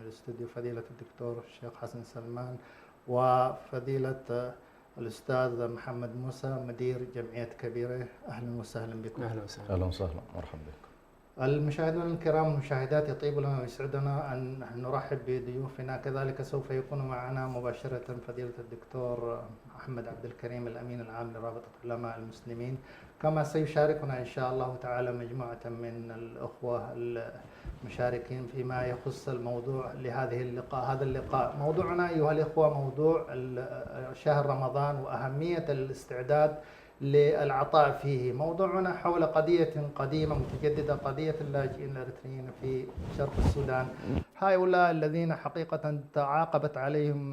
الاستوديو فضيلة الدكتور الشيخ حسن سلمان وفضيلة الأستاذ محمد موسى مدير جمعية كبيرة. أهلا وسهلا بكم. أهلا وسهلا. أهلا وسهلا، مرحبا بكم. المشاهدون الكرام والمشاهدات، يطيب لنا ويسعدنا أن نرحب بضيوفنا. كذلك سوف يكون معنا مباشرة فضيلة الدكتور محمد عبد الكريم الأمين العام لرابطة علماء المسلمين، كما سيشاركنا إن شاء الله تعالى مجموعة من الأخوة المشاركين فيما يخص الموضوع لهذه اللقاء. هذا اللقاء موضوعنا أيها الإخوة موضوع شهر رمضان وأهمية الاستعداد للعطاء فيه. موضوعنا حول قضية قديمة متجددة، قضية اللاجئين الإريتريين في شرق السودان. هؤلاء الذين حقيقة تعاقبت عليهم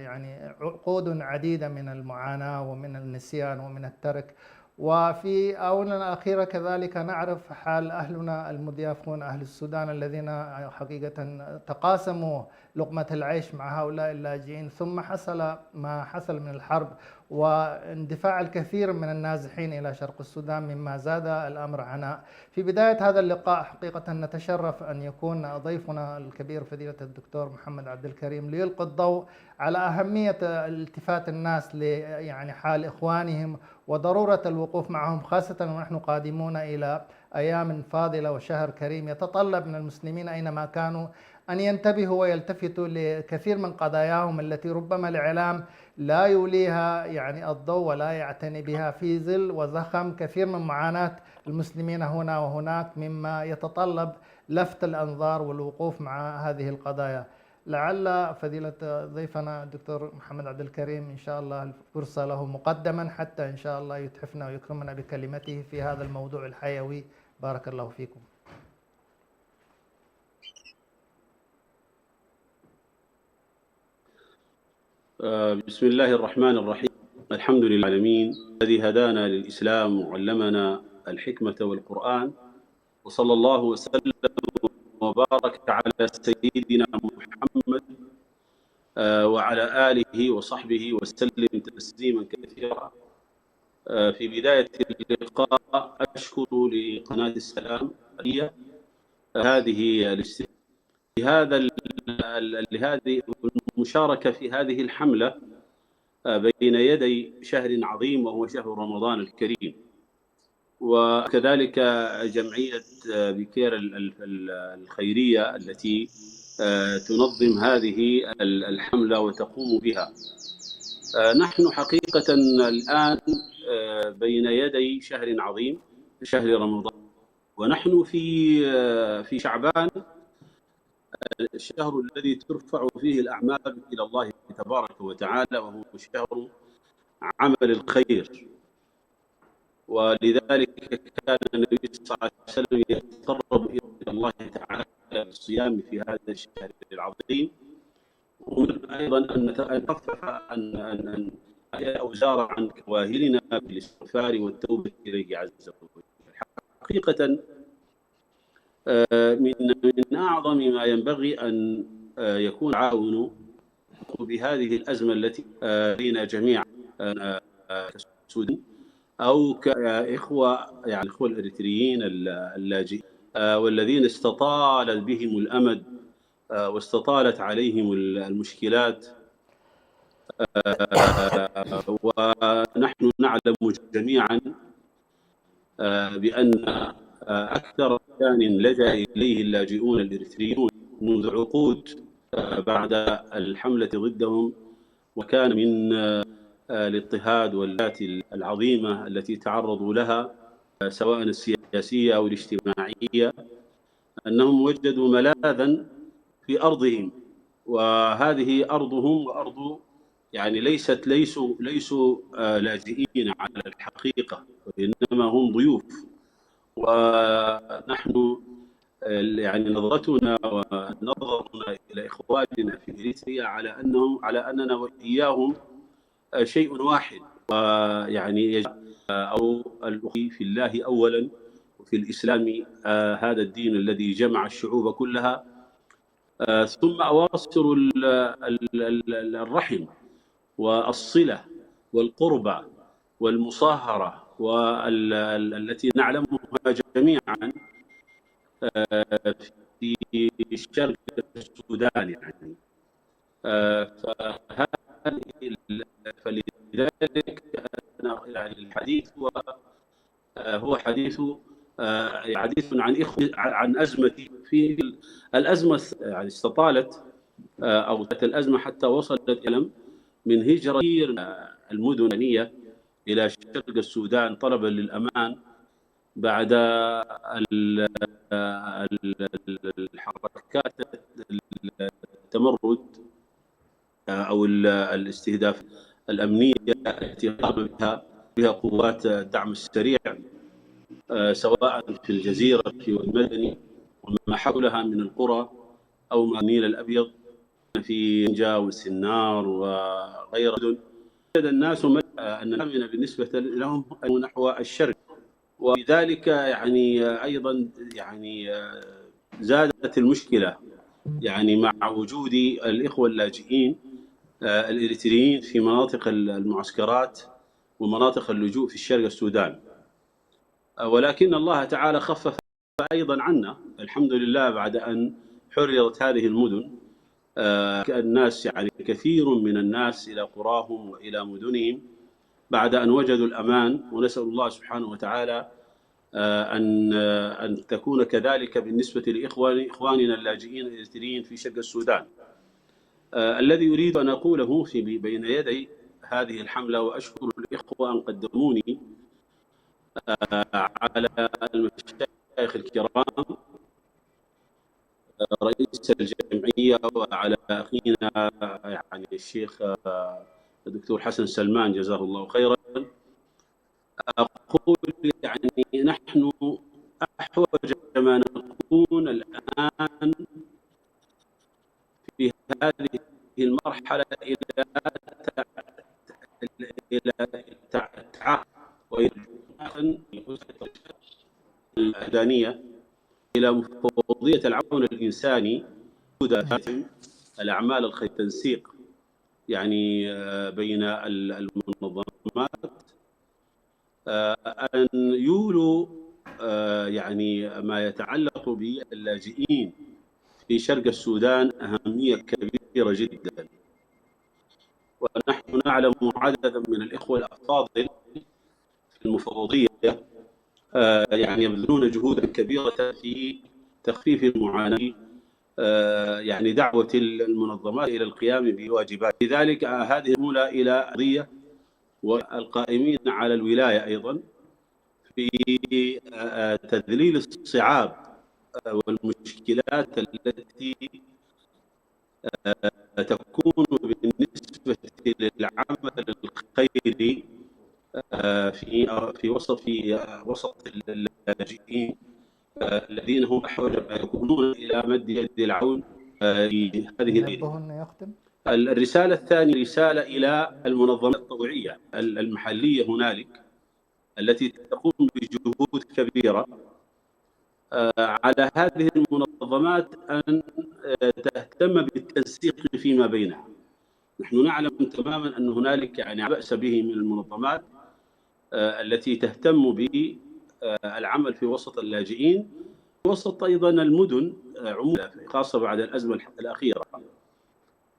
يعني عقود عديدة من المعاناة ومن النسيان ومن الترك، وفي آونة الأخيرة كذلك نعرف حال أهلنا المضيافون أهل السودان الذين حقيقة تقاسموا لقمة العيش مع هؤلاء اللاجئين، ثم حصل ما حصل من الحرب واندفاع الكثير من النازحين إلى شرق السودان مما زاد الأمر عناء. في بداية هذا اللقاء حقيقة نتشرف أن يكون ضيفنا الكبير فضيلة الدكتور محمد عبد الكريم ليلقي الضوء على أهمية التفات الناس يعني حال إخوانهم وضرورة الوقوف معهم، خاصة ونحن قادمون إلى أيام فاضلة وشهر كريم يتطلب من المسلمين أينما كانوا أن ينتبهوا ويلتفتوا لكثير من قضاياهم التي ربما الإعلام لا يوليها يعني الضوء ولا يعتني بها، في ظل وزخم كثير من معاناة المسلمين هنا وهناك مما يتطلب لفت الأنظار والوقوف مع هذه القضايا. لعل فضيلة ضيفنا الدكتور محمد عبد الكريم إن شاء الله الفرصة له مقدما حتى إن شاء الله يتحفنا ويكرمنا بكلمته في هذا الموضوع الحيوي. بارك الله فيكم. بسم الله الرحمن الرحيم. الحمد لله العالمين الذي هدانا للإسلام وعلمنا الحكمة والقرآن، وصلى الله وسلم وبارك على سيدنا محمد وعلى آله وصحبه وسلم تسليما كثيرا. في بداية اللقاء أشكر لقناة السلام هذه لهذه المشاركة في هذه الحملة بين يدي شهر عظيم وهو شهر رمضان الكريم، وكذلك جمعية بكير الخيرية التي تنظم هذه الحملة وتقوم بها. نحن حقيقة الآن بين يدي شهر عظيم، شهر رمضان، ونحن في شعبان، الشهر الذي ترفع فيه الأعمال إلى الله تبارك وتعالى، وهو شهر عمل الخير. ولذلك كان النبي صلى الله عليه وسلم يتقرب إلى الله تعالى بالصيام في هذا الشهر العظيم، ومن أيضا أن نخفف أن أوزار عن كواهلنا بالاستغفار والتوبة إليه عز وجل. حقيقة من أعظم ما ينبغي أن يكون تعاون بهذه الأزمة التي بين جميعا كسودان أو كإخوة، يعني الإخوة الإريتريين اللاجئين والذين استطال بهم الأمد واستطالت عليهم المشكلات. ونحن نعلم جميعا بأن أكثر مكان لجأ إليه اللاجئون الإريتريون منذ عقود بعد الحملة ضدهم، وكان من الاضطهاد والآلات العظيمة التي تعرضوا لها سواء السياسية أو الاجتماعية، أنهم وجدوا ملاذا في أرضهم، وهذه أرضهم وأرض يعني ليسوا لاجئين على الحقيقة، وإنما هم ضيوف. ونحن يعني نظرتنا ونظرنا إلى إخواننا في إريتريا على أننا وإياهم شيء واحد، ويعني أو الأخوة في الله أولا وفي الإسلام هذا الدين الذي جمع الشعوب كلها، ثم أواصر الرحم والصلة والقربة والمصاهرة والتي نعلمها جميعا في شرق السودان يعني. فلذلك يعني الحديث هو حديث عن أزمة في الأزمة يعني استطالت أو الأزمة حتى وصلت إلى من هجرة المدنية إلى شرق السودان طلبا للأمان بعد الحركات التمرد أو الاستهداف الأمنية التي قام بها قوات الدعم السريع سواء في الجزيرة والمدني وما حولها من القرى أو ما النيل الأبيض في جنجا والسنار وغيرها. وجد الناس أن الأمن بالنسبة لهم نحو الشرق، ولذلك يعني أيضا يعني زادت المشكلة يعني مع وجود الإخوة اللاجئين الإريتريين في مناطق المعسكرات ومناطق اللجوء في الشرق السودان. ولكن الله تعالى خفف أيضا عنا الحمد لله بعد أن حررت هذه المدن. الناس يعني كثير من الناس إلى قراهم وإلى مدنهم بعد أن وجدوا الأمان، ونسأل الله سبحانه وتعالى أن تكون كذلك بالنسبة لإخواننا اللاجئين الإريتريين في شرق السودان. الذي أريد أن أقوله في بين يدي هذه الحملة، وأشكر الإخوة أن قدموني على المشايخ الكرام رئيس الجمعية وعلى أخينا يعني الشيخ الدكتور حسن سلمان جزاه الله خيرا. أقول يعني نحن أحوج ما نكون الآن في هذه المرحلة إلى التعاون الأدانية إلى مفوضية العون الإنساني الأعمال الخير، التنسيق يعني بين المنظمات أن يولوا يعني ما يتعلق باللاجئين في شرق السودان أهمية كبيرة جدا. ونحن نعلم عددا من الإخوة الأفاضل في المفوضية يعني يبذلون جهودا كبيرة في تخفيف المعاناة، يعني دعوة المنظمات إلى القيام بواجبات. لذلك هذه مولى إلى قضية والقائمين على الولاية أيضا في تذليل الصعاب والمشكلات التي تكون بالنسبة للعمل الخيري في وسط اللاجئين الذين هم أحوج ما يكونون إلى مد يد العون لهذه الإرادة. الرسالة الثانية رسالة إلى المنظمات التطوعية المحلية هنالك التي تقوم بجهود كبيرة. على هذه المنظمات أن تهتم بالتنسيق فيما بينها. نحن نعلم تماما أن هنالك يعني بأس به من المنظمات التي تهتم بالعمل في وسط اللاجئين، وسط أيضا المدن عموما خاصة بعد الأزمة الأخيرة.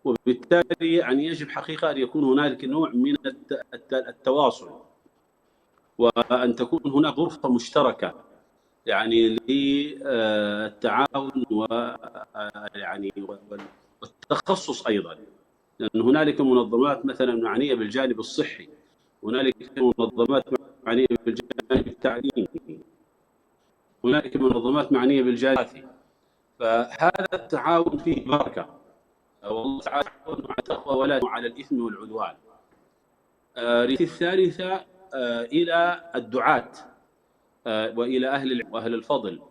وبالتالي يعني يجب حقيقة أن يكون هنالك نوع من التواصل، وأن تكون هناك غرفة مشتركة يعني للتعاون يعني والتخصص أيضا، لأن هنالك منظمات مثلا معنية بالجانب الصحي، هنالك منظمات معنية بالجانب التعليمي، هنالك منظمات معنية بالجانب الثقافي. فهذا التعاون فيه بركة، والله تعالى مع التقوى ولا على الإثم والعدوان. الرسالة الثالثة إلى الدعاة وإلى أهل الفضل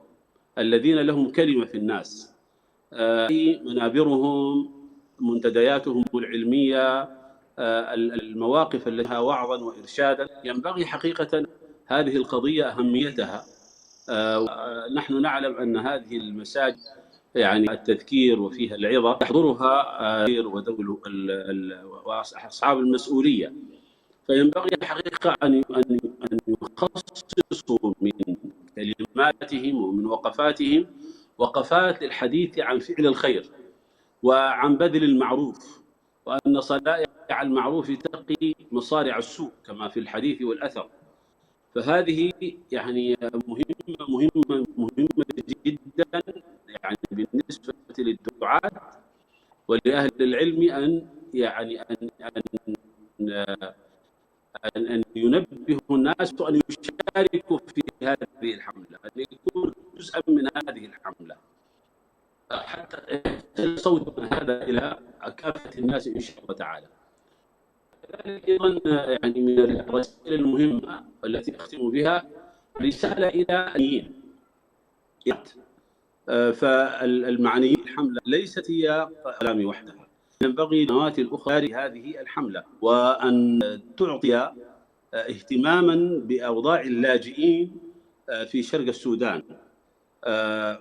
الذين لهم كلمة في الناس، منابرهم، منتدياتهم العلمية، المواقف التي لها وعظا وإرشادا. ينبغي حقيقة هذه القضية أهميتها. نحن نعلم أن هذه المساجد يعني التذكير وفيها العظة يحضرها وذوي وأصحاب المسؤولية، فينبغي حقيقة أن يخصصوا من كلماتهم ومن وقفاتهم وقفات للحديث عن فعل الخير وعن بذل المعروف، وأن صنائع المعروف تقي مصارع السوء كما في الحديث والأثر. فهذه يعني مهمة جدا، يعني بالنسبة للدعاة ولأهل العلم أن يعني أن ينبهوا الناس وأن يشاركوا في هذه الحملة، أن يكونوا جزءا من هذه الحملة حتى يصل صوتنا هذا إلى كافة الناس إن شاء الله تعالى. كذلك أيضا يعني من الرسائل المهمة التي أختم بها رسالة إلى النيين. فالمعنيين الحملة ليست هي كلامي وحدها، ينبغي القنوات الأخرى لهذه الحملة وأن تعطي اهتماما بأوضاع اللاجئين في شرق السودان،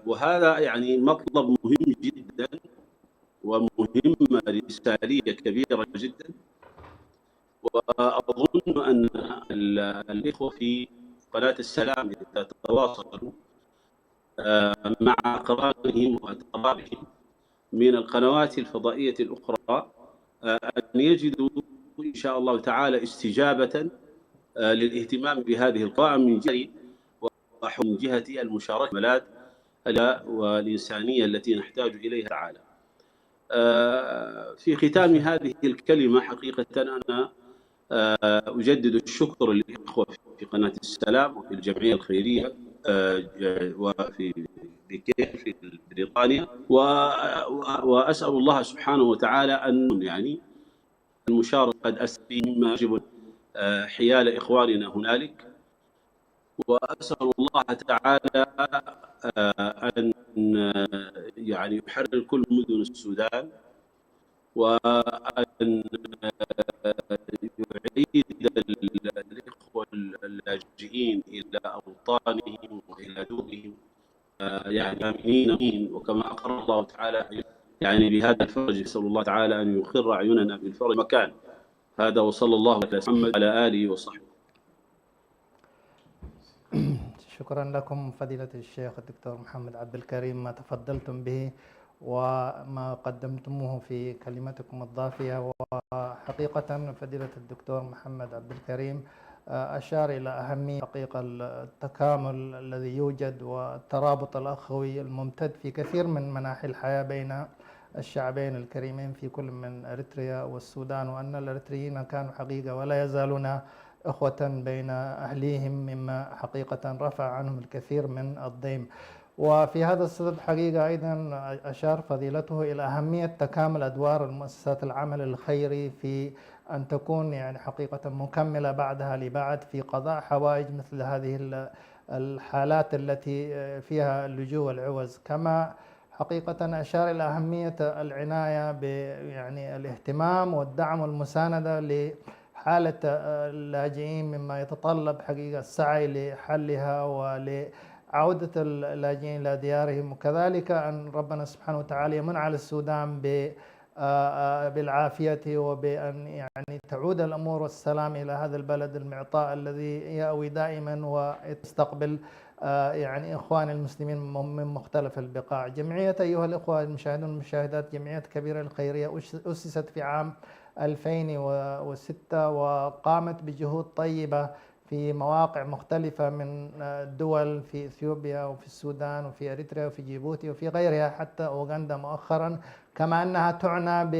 وهذا يعني مطلب مهم جدا ومهمة رسالية كبيرة جدا. وأظن أن الإخوة في قناة السلام إذا تواصلوا مع أقرانهم وأترابهم من القنوات الفضائية الأخرى أن يجدوا إن شاء الله تعالى استجابة للاهتمام بهذه القوائم من جهة المشاركة في البلاد والإنسانية التي نحتاج إليها تعالى. في ختام هذه الكلمة حقيقة أنا أجدد الشكر للإخوة في قناة السلام وفي الجمعية الخيرية وفي في بريطانيا، وأسأل الله سبحانه وتعالى أن يعني المشاركة قد أسري مما يجب حيال إخواننا هنالك، وأسأل الله تعالى أن يعني يحرر كل مدن السودان، وأن يعيد الإخوة اللاجئين إلى أوطانهم وإلى دورهم يعني آمنين، وكما أقر الله تعالى يعني بهذا الفرج، نسأل الله تعالى أن يقر أعيننا بالفرج مكان. هذا وصلى الله على محمد وعلى آله وصحبه. شكرا لكم فضيلة الشيخ الدكتور محمد عبد الكريم، ما تفضلتم به وما قدمتموه في كلمتكم الضافية. وحقيقة فضيلة الدكتور محمد عبد الكريم أشار إلى أهمية حقيقة التكامل الذي يوجد والترابط الأخوي الممتد في كثير من مناحي الحياة بين الشعبين الكريمين في كل من أريتريا والسودان، وأن الأريتريين كانوا حقيقة ولا يزالون إخوة بين أهليهم، مما حقيقة رفع عنهم الكثير من الضيم. وفي هذا الصدد حقيقة أيضا أشار فضيلته إلى أهمية تكامل أدوار المؤسسات العمل الخيري في أن تكون يعني حقيقة مكملة بعدها لبعض في قضاء حوائج مثل هذه الحالات التي فيها اللجوء والعوز. كما حقيقة أشار إلى أهمية العناية يعني الاهتمام والدعم والمساندة لحالة اللاجئين، مما يتطلب حقيقة السعي لحلها ولعودة اللاجئين إلى ديارهم، وكذلك أن ربنا سبحانه وتعالى يمن على السودان بالعافية وبأن يعني تعود الأمور والسلام إلى هذا البلد المعطاء الذي يأوي دائما ويستقبل يعني إخوان المسلمين من مختلف البقاع. جمعية أيها الإخوة المشاهدون والمشاهدات، جمعية كبيرة الخيرية أسست في عام 2006 وقامت بجهود طيبة في مواقع مختلفة من الدول، في إثيوبيا وفي السودان وفي أريتريا وفي جيبوتي وفي غيرها حتى أوغندا مؤخرا، كما أنها تعنى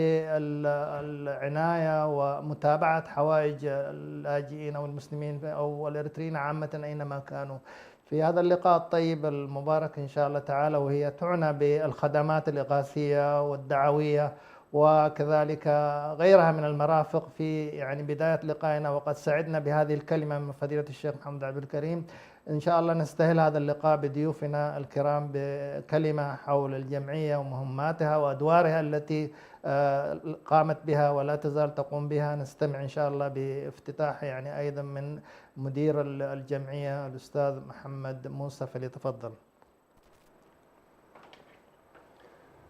بالعناية ومتابعة حوائج اللاجئين أو المسلمين أو الإريتريين عامة أينما كانوا. في هذا اللقاء الطيب المبارك إن شاء الله تعالى، وهي تعنى بالخدمات الإغاثية والدعوية وكذلك غيرها من المرافق، في يعني بداية لقائنا وقد سعدنا بهذه الكلمة من فضيلة الشيخ محمد عبد الكريم. إن شاء الله نستهل هذا اللقاء بضيوفنا الكرام بكلمة حول الجمعية ومهماتها وأدوارها التي قامت بها ولا تزال تقوم بها. نستمع إن شاء الله بافتتاح يعني أيضا من مدير الجمعية الأستاذ محمد موسى، فليتفضل.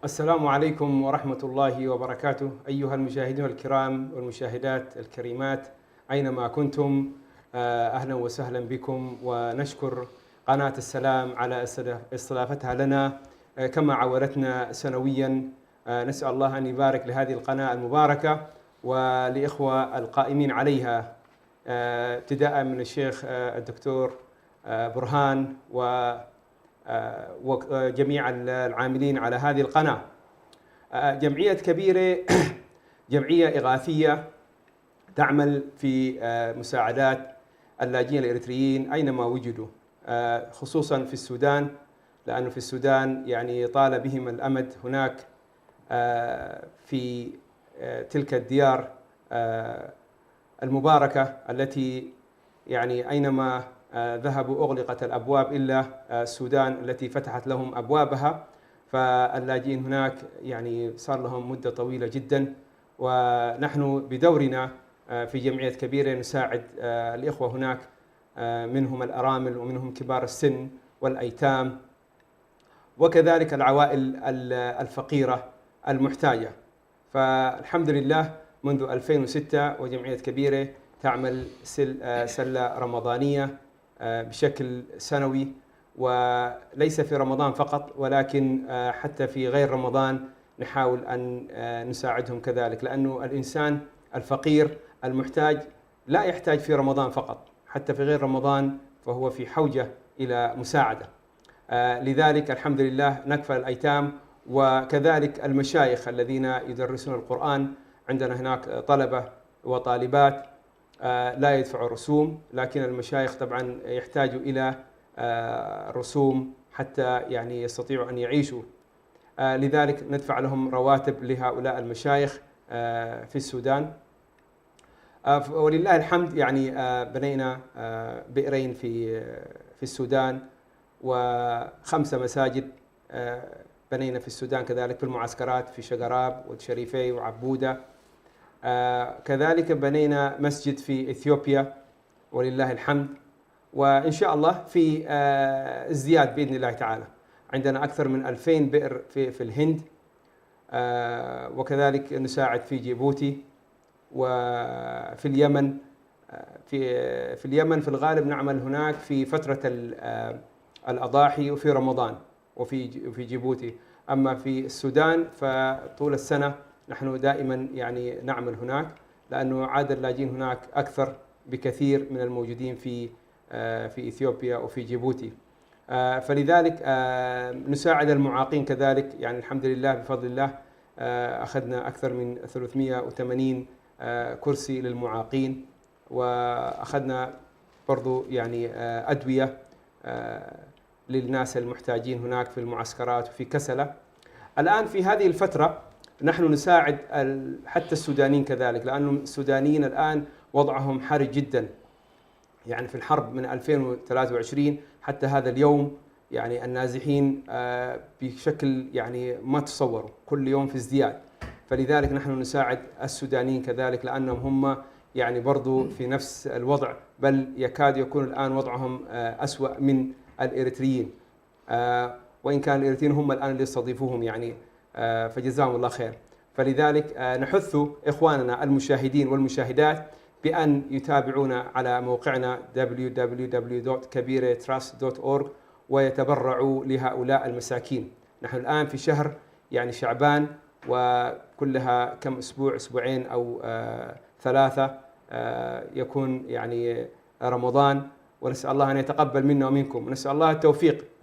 السلام عليكم ورحمة الله وبركاته أيها المشاهدون الكرام والمشاهدات الكريمات أينما كنتم، أهلا وسهلا بكم، ونشكر قناة السلام على استضافتها لنا كما عودتنا سنويا. نسأل الله أن يبارك لهذه القناة المباركة ولإخوة القائمين عليها، ابتداء من الشيخ الدكتور برهان وجميع العاملين على هذه القناة. جمعية كبيرة جمعية إغاثية تعمل في مساعدات اللاجئين الإريتريين أينما وجدوا، خصوصا في السودان، لأنه في السودان يعني طال بهم الأمد هناك في تلك الديار المباركة التي يعني أينما ذهبوا أغلقت الأبواب إلا السودان التي فتحت لهم أبوابها. فاللاجئين هناك يعني صار لهم مدة طويلة جدا، ونحن بدورنا في جمعية كبيرة نساعد الإخوة هناك، منهم الأرامل ومنهم كبار السن والأيتام وكذلك العوائل الفقيرة المحتاجة. فالحمد لله منذ 2006 وجمعية كبيرة تعمل سلة رمضانية بشكل سنوي، وليس في رمضان فقط ولكن حتى في غير رمضان نحاول أن نساعدهم كذلك، لأنه الإنسان الفقير المحتاج لا يحتاج في رمضان فقط، حتى في غير رمضان فهو في حوجة إلى مساعدة. لذلك الحمد لله نكفل الأيتام وكذلك المشايخ الذين يدرسون القرآن. عندنا هناك طلبة وطالبات لا يدفعوا رسوم، لكن المشايخ طبعا يحتاجوا إلى رسوم حتى يعني يستطيعوا أن يعيشوا، لذلك ندفع لهم رواتب لهؤلاء المشايخ في السودان. ولله الحمد يعني بنينا بئرين في السودان و5 مساجد بنينا في السودان، كذلك في المعسكرات في شقراب والشريفي وعبودة. كذلك بنينا مسجد في إثيوبيا ولله الحمد، وإن شاء الله في ازدياد بإذن الله تعالى. عندنا أكثر من 2000 بئر في الهند، وكذلك نساعد في جيبوتي وفي اليمن. في اليمن في الغالب نعمل هناك في فترة الأضاحي وفي رمضان وفي جيبوتي. أما في السودان فطول السنة نحن دائما يعني نعمل هناك، لأنه عدد اللاجئين هناك أكثر بكثير من الموجودين في إثيوبيا وفي جيبوتي. فلذلك نساعد المعاقين كذلك، يعني الحمد لله بفضل الله أخذنا أكثر من 380 كرسي للمعاقين، وأخذنا برضو يعني أدوية للناس المحتاجين هناك في المعسكرات وفي كسلة. الآن في هذه الفترة نحن نساعد حتى السودانيين كذلك، لأن السودانيين الآن وضعهم حرج جدا، يعني في الحرب من 2023 حتى هذا اليوم يعني النازحين بشكل يعني ما تصوروا، كل يوم في ازدياد. فلذلك نحن نساعد السودانيين كذلك، لأنهم هم يعني برضو في نفس الوضع، بل يكاد يكون الآن وضعهم أسوأ من الإريتريين، وإن كان الإريتريين هم الآن اللي يستضيفوهم يعني، فجزاهم الله خير. فلذلك نحث إخواننا المشاهدين والمشاهدات بأن يتابعونا على موقعنا www.kabiratrust.org ويتبرعوا لهؤلاء المساكين. نحن الآن في شهر يعني شعبان، وكلها كم أسبوع، أسبوعين أو 3 يكون يعني رمضان، ونسأل الله أن يتقبل منا ومنكم، ونسأل الله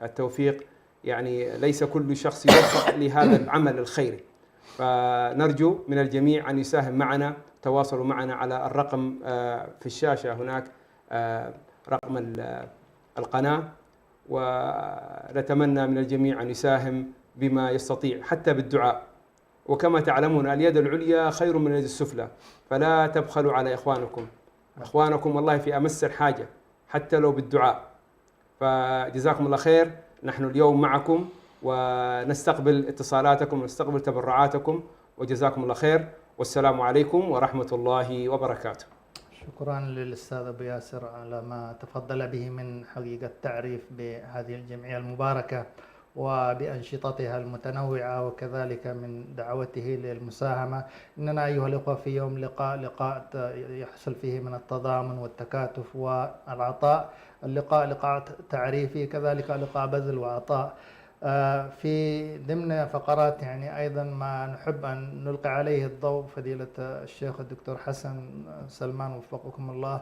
التوفيق يعني ليس كل شخص يوفق لهذا العمل الخيري. فنرجو من الجميع أن يساهم معنا، تواصلوا معنا على الرقم في الشاشة هناك، رقم القناة، ونتمنى من الجميع أن يساهم بما يستطيع حتى بالدعاء. وكما تعلمون اليد العليا خير من اليد السفلى، فلا تبخلوا على إخوانكم والله في أمس الحاجة حتى لو بالدعاء. فجزاكم الله خير، نحن اليوم معكم ونستقبل اتصالاتكم ونستقبل تبرعاتكم، وجزاكم الله خير، والسلام عليكم ورحمة الله وبركاته. شكرا للأستاذ أبو ياسر على ما تفضل به من حقيقة تعريف بهذه الجمعية المباركة وبأنشطتها المتنوعة، وكذلك من دعوته للمساهمة. إننا أيها الأخوة في يوم لقاء يحصل فيه من التضامن والتكاتف والعطاء. اللقاء لقاء تعريفي، كذلك لقاء بذل وعطاء. في ضمن فقرات يعني أيضا ما نحب أن نلقي عليه الضوء فضيلة الشيخ الدكتور حسن سلمان وفقكم الله،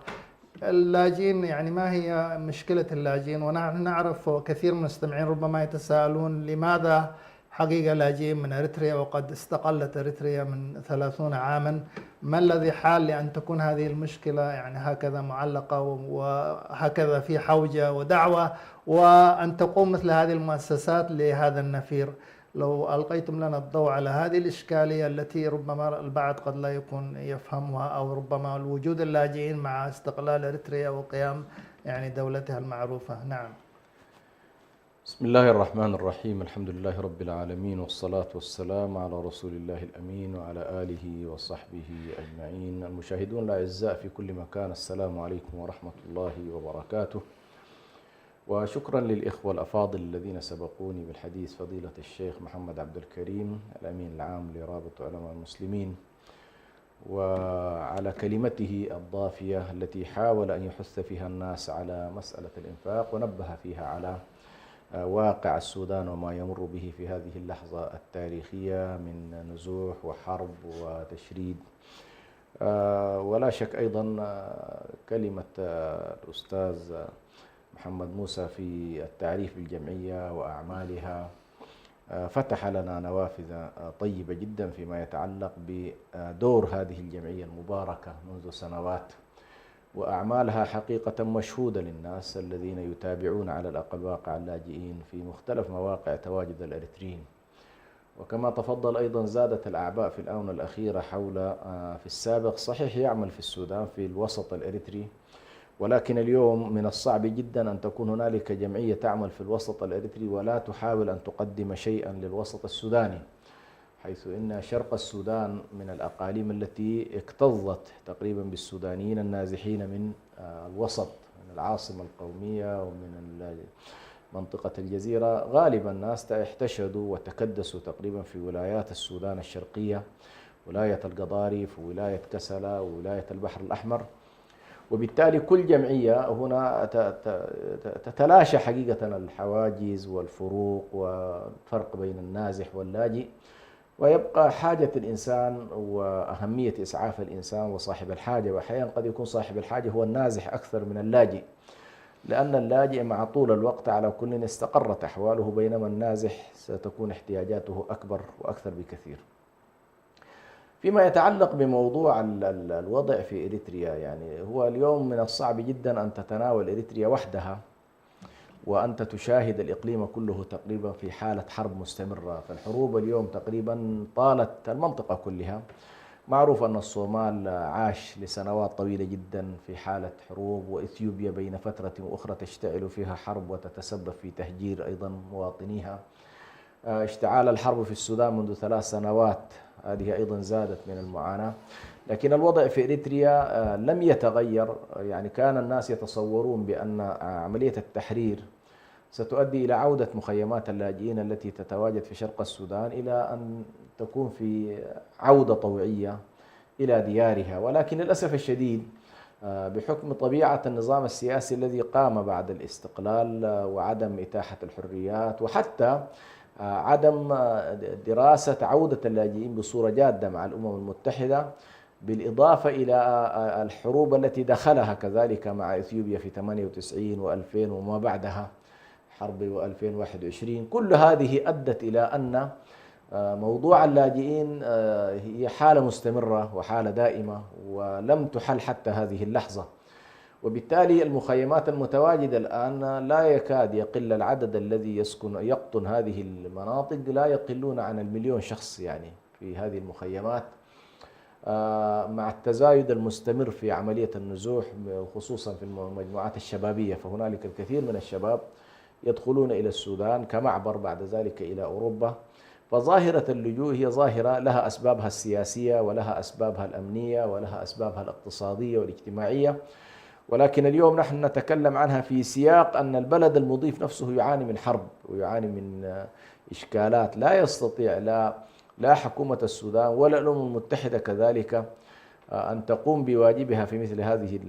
اللاجئين، يعني ما هي مشكلة اللاجئين؟ ونحن نعرف وكثير من المستمعين ربما يتساءلون لماذا حقيقة لاجئين من أريتريا وقد استقلت أريتريا من 30 عاما؟ ما الذي حال لأن تكون هذه المشكلة يعني هكذا معلقة وهكذا في حوجة ودعوة وأن تقوم مثل هذه المؤسسات لهذا النفير؟ لو ألقيتم لنا الضوء على هذه الإشكالية التي ربما البعض قد لا يكون يفهمها، أو ربما الوجود اللاجئين مع استقلال إريتريا وقيام يعني دولتها المعروفة. نعم. بسم الله الرحمن الرحيم، الحمد لله رب العالمين، والصلاة والسلام على رسول الله الأمين وعلى آله وصحبه أجمعين. المشاهدون الأعزاء في كل مكان، السلام عليكم ورحمة الله وبركاته، وشكرا للإخوة الأفاضل الذين سبقوني بالحديث، فضيلة الشيخ محمد عبد الكريم الأمين العام لرابطة علماء المسلمين، وعلى كلمته الضافية التي حاول أن يحث فيها الناس على مسألة الإنفاق، ونبه فيها على واقع السودان وما يمر به في هذه اللحظة التاريخية من نزوح وحرب وتشريد. ولا شك أيضا كلمة الأستاذ محمد موسى في التعريف بالجمعية وأعمالها فتح لنا نوافذ طيبة جدا فيما يتعلق بدور هذه الجمعية المباركة منذ سنوات، وأعمالها حقيقة مشهودة للناس الذين يتابعون على الأقل واقع اللاجئين في مختلف مواقع تواجد الأريتريين. وكما تفضل أيضا زادت الأعباء في الآونة الأخيرة حول في السابق صحيح يعمل في السودان في الوسط الأريتري، ولكن اليوم من الصعب جدا أن تكون هنالك جمعية تعمل في الوسط الأريتري ولا تحاول أن تقدم شيئا للوسط السوداني، حيث إن شرق السودان من الأقاليم التي اكتظت تقريبا بالسودانيين النازحين من الوسط، من العاصمة القومية ومن منطقة الجزيرة. غالبا الناس احتشدوا وتكدسوا تقريبا في ولايات السودان الشرقية، ولاية القضارف وولاية كسلا وولاية البحر الأحمر، وبالتالي كل جمعية هنا تتلاشى حقيقة الحواجز والفروق والفرق بين النازح واللاجئ، ويبقى حاجة الإنسان وأهمية إسعاف الإنسان وصاحب الحاجة. وأحيانا قد يكون صاحب الحاجة هو النازح أكثر من اللاجئ، لأن اللاجئ مع طول الوقت على كل استقرت أحواله، بينما النازح ستكون احتياجاته أكبر وأكثر بكثير. فيما يتعلق بموضوع الوضع في إريتريا، يعني هو اليوم من الصعب جدا أن تتناول إريتريا وحدها وأنت تشاهد الإقليم كله تقريبا في حالة حرب مستمرة. فالحروب اليوم تقريبا طالت المنطقة كلها. معروف أن الصومال عاش لسنوات طويلة جدا في حالة حروب، وإثيوبيا بين فترة وأخرى تشتعل فيها حرب وتتسبب في تهجير أيضا مواطنيها. اشتعال الحرب في السودان منذ 3 سنوات، هذه أيضا زادت من المعاناة. لكن الوضع في إريتريا لم يتغير. يعني كان الناس يتصورون بأن عملية التحرير ستؤدي إلى عودة مخيمات اللاجئين التي تتواجد في شرق السودان إلى أن تكون في عودة طوعية إلى ديارها، ولكن للأسف الشديد بحكم طبيعة النظام السياسي الذي قام بعد الاستقلال وعدم إتاحة الحريات، وحتى عدم دراسة عودة اللاجئين بصورة جادة مع الأمم المتحدة، بالإضافة إلى الحروب التي دخلها كذلك مع إثيوبيا في 98 و2000 وما بعدها حرب 2021، كل هذه أدت إلى أن موضوع اللاجئين هي حالة مستمرة وحالة دائمة ولم تحل حتى هذه اللحظة. وبالتالي المخيمات المتواجدة الآن لا يكاد يقل العدد الذي يقطن هذه المناطق، لا يقلون عن 1,000,000 شخص يعني في هذه المخيمات، مع التزايد المستمر في عملية النزوح خصوصا في المجموعات الشبابية. فهنالك الكثير من الشباب يدخلون إلى السودان كمعبر بعد ذلك إلى أوروبا. فظاهرة اللجوء هي ظاهرة لها أسبابها السياسية ولها أسبابها الأمنية ولها أسبابها الاقتصادية والاجتماعية، ولكن اليوم نحن نتكلم عنها في سياق أن البلد المضيف نفسه يعاني من حرب ويعاني من إشكالات لا يستطيع لا حكومة السودان ولا الأمم المتحدة كذلك أن تقوم بواجبها في مثل هذه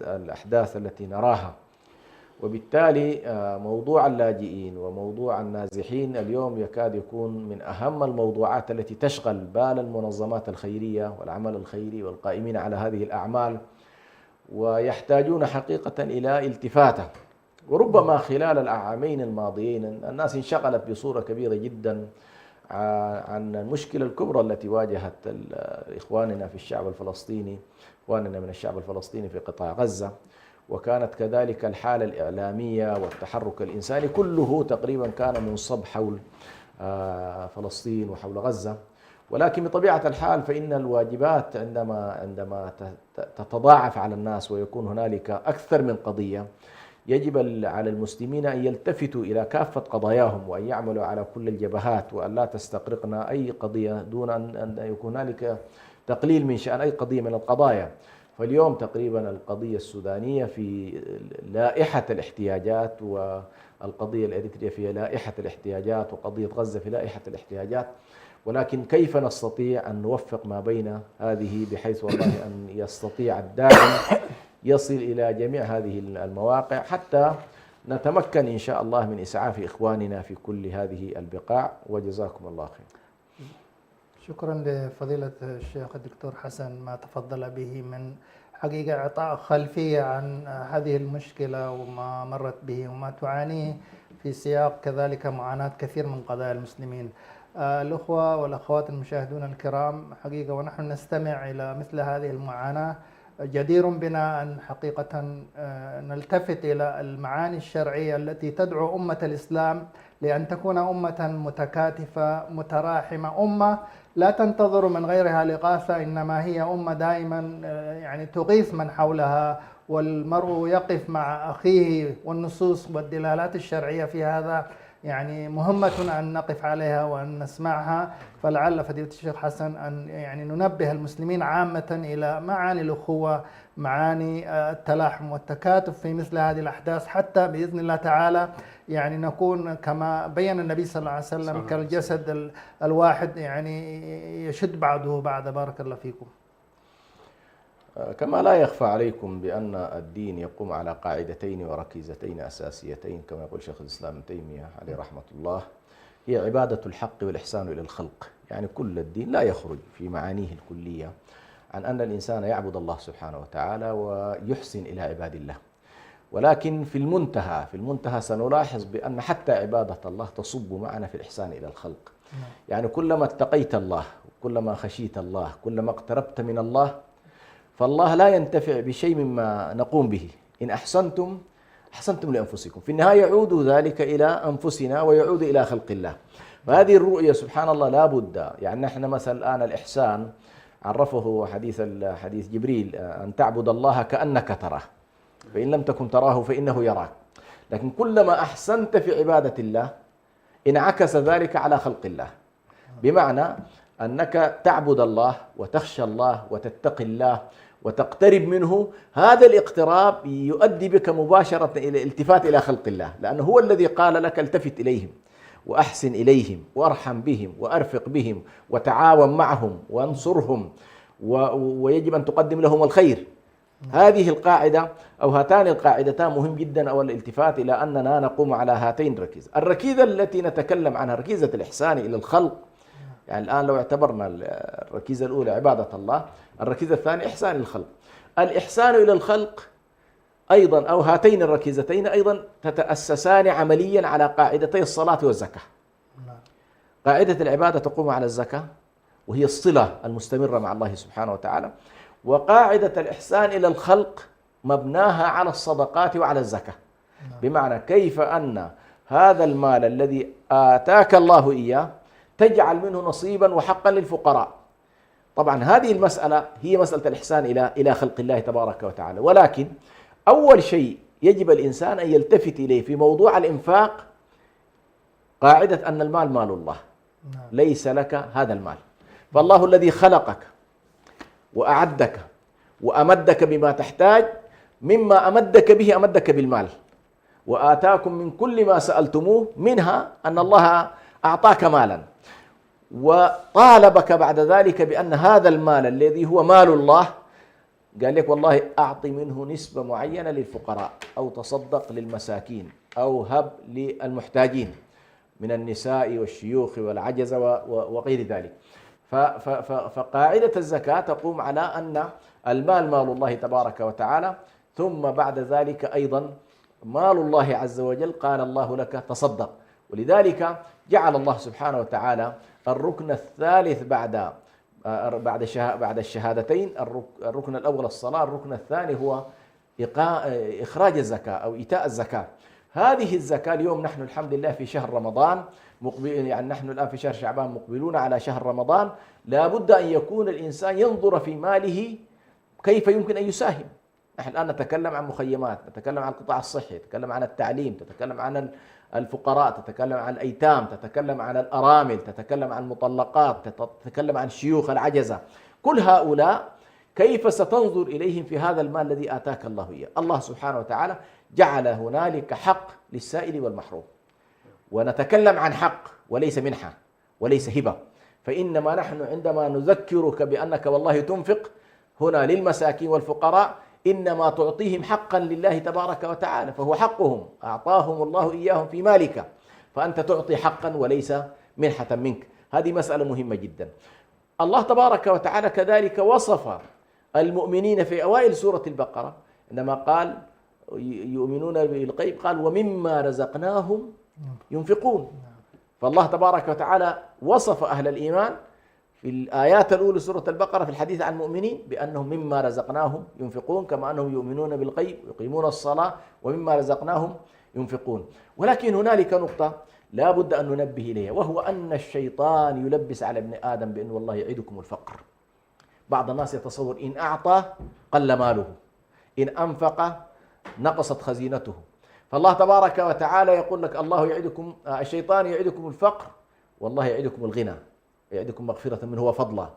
الأحداث التي نراها. وبالتالي موضوع اللاجئين وموضوع النازحين اليوم يكاد يكون من أهم الموضوعات التي تشغل بال المنظمات الخيرية والعمل الخيري والقائمين على هذه الأعمال، ويحتاجون حقيقة إلى التفاتة. وربما خلال العامين الماضيين الناس انشغلت بصورة كبيرة جدا عن المشكلة الكبرى التي واجهت إخواننا في الشعب الفلسطيني، إخواننا من الشعب الفلسطيني في قطاع غزة، وكانت كذلك الحالة الإعلامية والتحرك الإنساني كله تقريبا كان منصب حول فلسطين وحول غزة. ولكن بطبيعة الحال فإن الواجبات عندما تتضاعف على الناس ويكون هنالك أكثر من قضية، يجب على المسلمين أن يلتفتوا إلى كافة قضاياهم وأن يعملوا على كل الجبهات، وأن لا تستغرقنا أي قضية دون أن يكون هنالك تقليل من شأن أي قضية من القضايا. فاليوم تقريبا القضية السودانية في لائحة الاحتياجات، والقضية الإريترية في لائحة الاحتياجات، وقضية غزة في لائحة الاحتياجات. ولكن كيف نستطيع أن نوفق ما بين هذه بحيث والله أن يستطيع الداعم يصل إلى جميع هذه المواقع حتى نتمكن إن شاء الله من إسعاف إخواننا في كل هذه البقاع. وجزاكم الله خير. شكرا لفضيلة الشيخ الدكتور حسن ما تفضل به من حقيقة إعطاء خلفية عن هذه المشكلة وما مرت به وما تعانيه في سياق كذلك معاناة كثير من قضايا المسلمين. الأخوة والأخوات المشاهدون الكرام، حقيقة ونحن نستمع إلى مثل هذه المعاناة جدير بنا أن حقيقة نلتفت إلى المعاني الشرعية التي تدعو أمة الإسلام لأن تكون أمة متكاتفة متراحمة، أمة لا تنتظر من غيرها الإغاثة، إنما هي أمة دائما يعني تغيث من حولها، والمرء يقف مع أخيه، والنصوص والدلالات الشرعية في هذا يعني مهمة أن نقف عليها وأن نسمعها. فلعل فضيلة الشيخ حسن أن يعني ننبه المسلمين عامة إلى معاني الأخوة، معاني التلاحم والتكاتف في مثل هذه الأحداث، حتى بإذن الله تعالى يعني نكون كما بين النبي صلى الله عليه وسلم كالجسد الواحد، يعني يشد بعضه بعض. بارك الله فيكم. كما لا يخفى عليكم بأن الدين يقوم على قاعدتين وركيزتين أساسيتين كما يقول شيخ الإسلام ابن تيمية عليه رحمة الله، هي عبادة الحق والإحسان إلى الخلق. يعني كل الدين لا يخرج في معانيه الكلية عن أن الإنسان يعبد الله سبحانه وتعالى ويحسن إلى عباد الله. ولكن في المنتهى سنلاحظ بأن حتى عبادة الله تصب معنا في الإحسان إلى الخلق. يعني كلما اتقيت الله، كلما خشيت الله، كلما اقتربت من الله، فالله لا ينتفع بشيء مما نقوم به. إن أحسنتم لأنفسكم، في النهاية يعود ذلك إلى أنفسنا ويعود إلى خلق الله. وهذه الرؤية سبحان الله لا بد. يعني نحن مثلا الآن الإحسان عرفه حديث جبريل أن تعبد الله كأنك تراه، فإن لم تكن تراه فإنه يراك. لكن كلما أحسنت في عبادة الله انعكس ذلك على خلق الله، بمعنى أنك تعبد الله وتخشى الله وتتقي الله وتقترب منه. هذا الاقتراب يؤدي بك مباشرة إلى الالتفات إلى خلق الله، لأنه هو الذي قال لك التفت إليهم وأحسن إليهم وأرحم بهم وأرفق بهم وتعاون معهم وانصرهم ويجب أن تقدم لهم الخير. هذه القاعدة أو هاتان القاعدتان مهم جدا، أو الالتفات إلى أننا نقوم على هاتين الركيزة التي نتكلم عنها، ركيزة الإحسان إلى الخلق. يعني الآن لو اعتبرنا الركيزة الأولى عبادة الله، الركيزة الثانية إحسان الخلق. الإحسان إلى الخلق أيضا أو هاتين الركيزتين أيضا تتأسسان عمليا على قاعدتي الصلاة والزكاة. قاعدة العبادة تقوم على الزكاة وهي الصلة المستمرة مع الله سبحانه وتعالى، وقاعدة الإحسان إلى الخلق مبناها على الصدقات وعلى الزكاة. بمعنى كيف أن هذا المال الذي آتاك الله إياه تجعل منه نصيبا وحقا للفقراء. طبعا هذه المسألة هي مسألة الإحسان إلى خلق الله تبارك وتعالى. ولكن أول شيء يجب الإنسان أن يلتفت إليه في موضوع الإنفاق قاعدة أن المال مال الله، ليس لك هذا المال. فالله الذي خلقك وأعدك وأمدك بما تحتاج، مما أمدك به أمدك بالمال، وآتاكم من كل ما سألتموه، منها أن الله أعطاك مالا، وطالبك بعد ذلك بأن هذا المال الذي هو مال الله قال لك والله أعطي منه نسبة معينة للفقراء، أو تصدق للمساكين، أو هب للمحتاجين من النساء والشيوخ والعجزة وغير ذلك. فقاعدة الزكاة تقوم على أن المال مال الله تبارك وتعالى، ثم بعد ذلك أيضا مال الله عز وجل قال الله لك تصدق. ولذلك جعل الله سبحانه وتعالى الركن الثالث بعد الشهادتين، الركن الأول الصلاة، الركن الثاني هو إخراج الزكاة أو إيتاء الزكاة. هذه الزكاة اليوم نحن الحمد لله في شهر رمضان يعني نحن الآن في شهر شعبان مقبلون على شهر رمضان، لا بد أن يكون الإنسان ينظر في ماله كيف يمكن أن يساهم. نحن الآن نتكلم عن مخيمات، نتكلم عن القطاع الصحي، نتكلم عن التعليم، تتكلم عن الفقراء، تتكلم عن الأيتام، تتكلم عن الأرامل، تتكلم عن المطلقات، تتكلم عن الشيوخ العجزة. كل هؤلاء كيف ستنظر إليهم في هذا المال الذي آتاك الله إياه؟ الله سبحانه وتعالى جعل هنالك حق للسائل والمحروم، ونتكلم عن حق وليس منحة وليس هبة. فإنما نحن عندما نذكرك بأنك والله تنفق هنا للمساكين والفقراء، إنما تعطيهم حقا لله تبارك وتعالى، فهو حقهم أعطاهم الله إياهم في مالك، فأنت تعطي حقا وليس منحة منك. هذه مسألة مهمة جدا. الله تبارك وتعالى كذلك وصف المؤمنين في أوائل سورة البقرة عندما قال يؤمنون بالغيب، قال ومما رزقناهم ينفقون. فالله تبارك وتعالى وصف أهل الإيمان في الآيات الأولى سورة البقرة في الحديث عن المؤمنين بأنهم مما رزقناهم ينفقون، كما أنهم يؤمنون بالغيب ويقيمون الصلاة ومما رزقناهم ينفقون. ولكن هنالك نقطة لا بد أن ننبه إليها، وهو أن الشيطان يلبس على ابن آدم بأن والله يعدكم الفقر. بعض الناس يتصور إن أعطى قل ماله، إن أنفق نقصت خزينته. فالله تبارك وتعالى يقول لك الله يعدكم، الشيطان يعدكم الفقر والله يعدكم الغنى، يعدكم مغفرة منه وفضلا.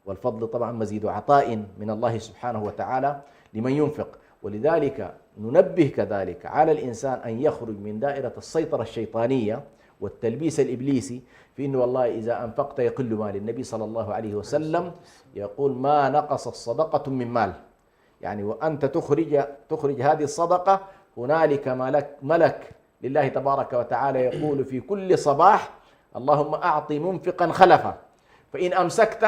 والفضل طبعا مزيد عطاء من الله سبحانه وتعالى لمن ينفق. ولذلك ننبه كذلك على الإنسان أن يخرج من دائرة السيطرة الشيطانية والتلبيس الإبليسي في أنه والله إذا أنفقت يقل مال. النبي صلى الله عليه وسلم يقول ما نقص الصدقة من مال، يعني وأنت تخرج هذه الصدقة هنالك ملك لله تبارك وتعالى يقول في كل صباح اللهم أعطي منفقا خلفا، فإن أمسكت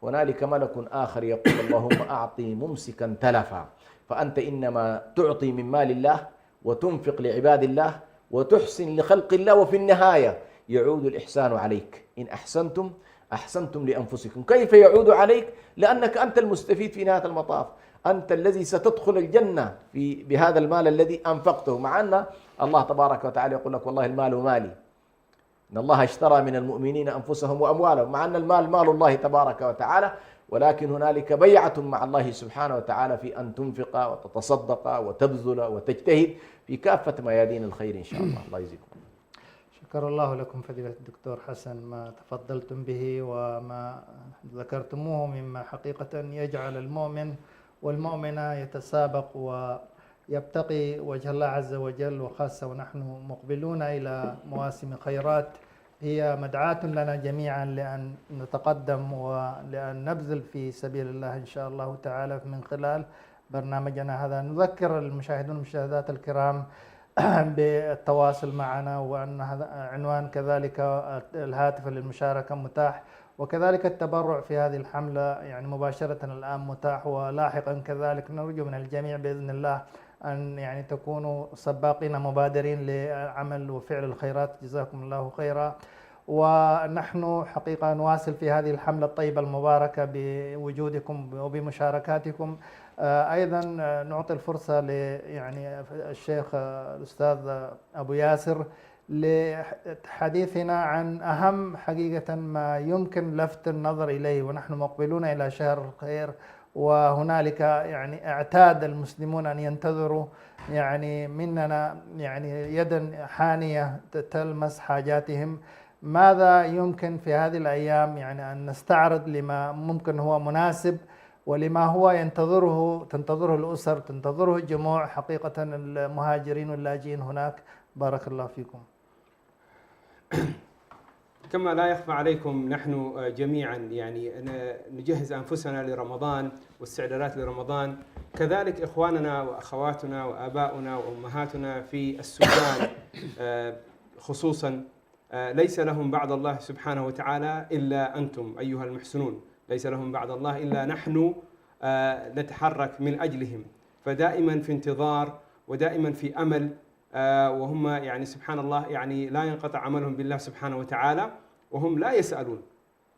هنالك ملك آخر يقول اللهم أعطي ممسكا تلفا. فأنت إنما تعطي من مال الله وتنفق لعباد الله وتحسن لخلق الله، وفي النهاية يعود الإحسان عليك. إن أحسنتم أحسنتم لأنفسكم. كيف يعود عليك؟ لأنك أنت المستفيد في نهاية المطاف، أنت الذي ستدخل الجنة بهذا المال الذي أنفقته. مع أن الله تبارك وتعالى يقول لك والله المال مالي، إن الله اشترى من المؤمنين أنفسهم وأموالهم، مع أن المال مال الله تبارك وتعالى، ولكن هنالك بيعة مع الله سبحانه وتعالى في أن تنفق وتتصدق وتبذل وتجتهد في كافة ميادين الخير إن شاء الله. الله يجزيكم. شكر الله لكم فضيلة الدكتور حسن، ما تفضلتم به وما ذكرتموه مما حقيقة يجعل المؤمن والمؤمنة يتسابق ويبتغي وجه الله عز وجل، وخاصة ونحن مقبلون إلى مواسم خيرات هي مدعاة لنا جميعا لأن نتقدم ولأن نبذل في سبيل الله إن شاء الله تعالى من خلال برنامجنا هذا. نذكر المشاهدون والمشاهدات الكرام بالتواصل معنا، وأن هذا عنوان كذلك الهاتف للمشاركة متاح، وكذلك التبرع في هذه الحملة يعني مباشرة الآن متاح، ولاحقا كذلك نرجو من الجميع بإذن الله أن يعني تكونوا سباقين مبادرين لعمل وفعل الخيرات. جزاكم الله خيرا. ونحن حقيقة نواصل في هذه الحملة الطيبة المباركة بوجودكم وبمشاركاتكم. أيضا نعطي الفرصة يعني الشيخ الأستاذ أبو ياسر لحديثنا عن أهم حقيقة ما يمكن لفت النظر إليه، ونحن مقبلون إلى شهر الخير، وهنالك يعني اعتاد المسلمون أن ينتظروا يعني مننا يعني يدا حانية تلمس حاجاتهم. ماذا يمكن في هذه الأيام يعني أن نستعرض لما ممكن هو مناسب ولما هو تنتظره الأسر، تنتظره الجموع حقيقة المهاجرين واللاجئين هناك. بارك الله فيكم. كما لا يخفى عليكم نحن جميعا يعني نجهز أنفسنا لرمضان واستعدادات لرمضان، كذلك إخواننا وأخواتنا وآباؤنا وأمهاتنا في السودان خصوصا ليس لهم بعد الله سبحانه وتعالى إلا أنتم أيها المحسنون، ليس لهم بعد الله إلا نحن نتحرك من أجلهم، فدائما في انتظار ودائما في أمل، وهم يعني سبحان الله يعني لا ينقطع عملهم بالله سبحانه وتعالى، وهم لا يسألون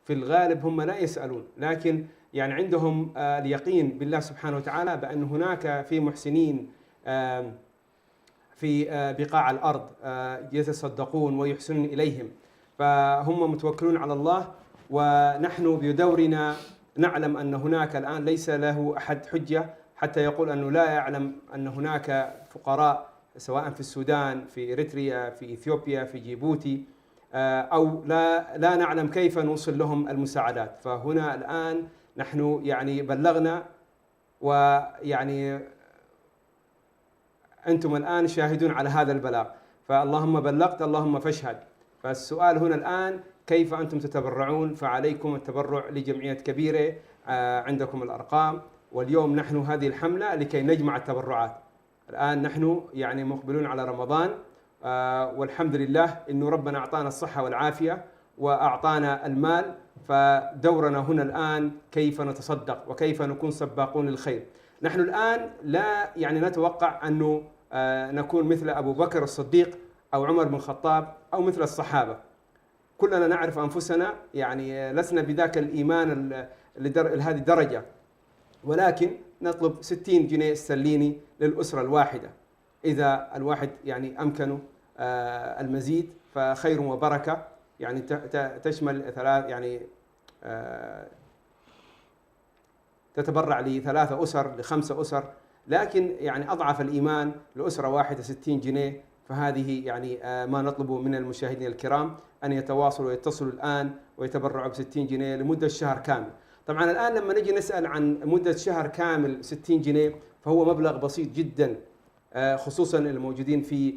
في الغالب، هم لا يسألون، لكن يعني عندهم اليقين بالله سبحانه وتعالى بأن هناك في محسنين في بقاع الأرض يتصدقون ويحسنون إليهم، فهم متوكلون على الله، ونحن بدورنا نعلم أن هناك الآن ليس له أحد حجة حتى يقول أنه لا يعلم أن هناك فقراء سواء في السودان، في إريتريا، في إثيوبيا، في جيبوتي، أو لا نعلم كيف نوصل لهم المساعدات. فهنا الآن نحن يعني بلغنا، ويعني أنتم الآن شاهدون على هذا البلاغ، فاللهم بلغت اللهم فاشهد. فالسؤال هنا الآن كيف أنتم تتبرعون؟ فعليكم التبرع لجمعية كبيرة، عندكم الأرقام، واليوم نحن هذه الحملة لكي نجمع التبرعات. الآن نحن يعني مقبلون على رمضان، والحمد لله إنه ربنا أعطانا الصحة والعافية وأعطانا المال، فدورنا هنا الآن كيف نتصدق وكيف نكون سباقون للخير. نحن الآن لا يعني نتوقع أنه نكون مثل أبو بكر الصديق أو عمر بن الخطاب أو مثل الصحابة، كلنا نعرف أنفسنا، يعني لسنا بذاك الإيمان لهذه الدرجة، ولكن نطلب 60 جنيه استرليني للأسرة الواحدة. إذا الواحد يعني أمكنه المزيد فخير وبركة، يعني تشمل يعني تتبرع ل3 أسر ل5 أسر، لكن يعني أضعف الإيمان لأسرة واحدة 60 جنيه. فهذه يعني ما نطلبه من المشاهدين الكرام أن يتواصلوا ويتصلوا الآن ويتبرعوا ب60 جنيه لمدة شهر كامل. طبعا الآن لما نجي نسأل عن مدة شهر كامل 60 جنيه فهو مبلغ بسيط جدا، خصوصا الموجودين في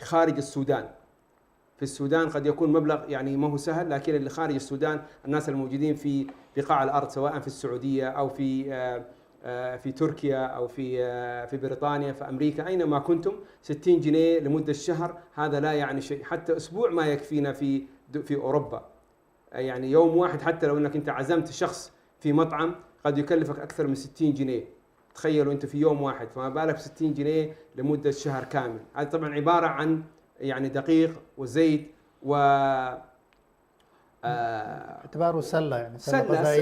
خارج السودان. في السودان قد يكون مبلغ يعني ما هو سهل، لكن اللي خارج السودان الناس الموجودين في بقاع الأرض سواء في السعودية أو في تركيا أو في بريطانيا، في أمريكا، أينما كنتم 60 جنيه لمدة شهر هذا لا يعني شيء، حتى أسبوع ما يكفينا في أوروبا. يعني يوم واحد حتى لو أنك أنت عزمت شخص في مطعم قد يكلفك أكثر من 60 جنيه، تخيلوا أنت في يوم واحد، فما بالك 60 جنيه لمدة شهر كامل. هذا طبعا عبارة عن يعني دقيق وزيت و اعتباره سلة، يعني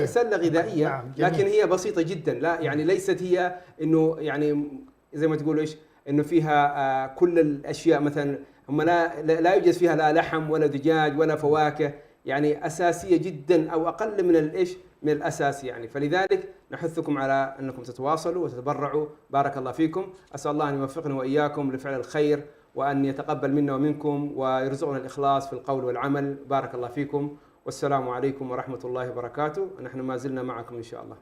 سلة غذائية. نعم، لكن هي بسيطة جدا، لا يعني ليست هي انه يعني زي ما تقولوا ايش انه فيها كل الاشياء، مثلا هم لا يوجد فيها لا لحم ولا دجاج ولا فواكه، يعني اساسية جدا او اقل من الايش من الاساس يعني. فلذلك نحثكم على انكم تتواصلوا وتتبرعوا، بارك الله فيكم. اسال الله ان يوفقنا واياكم لفعل الخير، وأن يتقبل منا ومنكم ويرزقنا الإخلاص في القول والعمل. بارك الله فيكم، والسلام عليكم ورحمة الله وبركاته. نحن ما زلنا معكم إن شاء الله.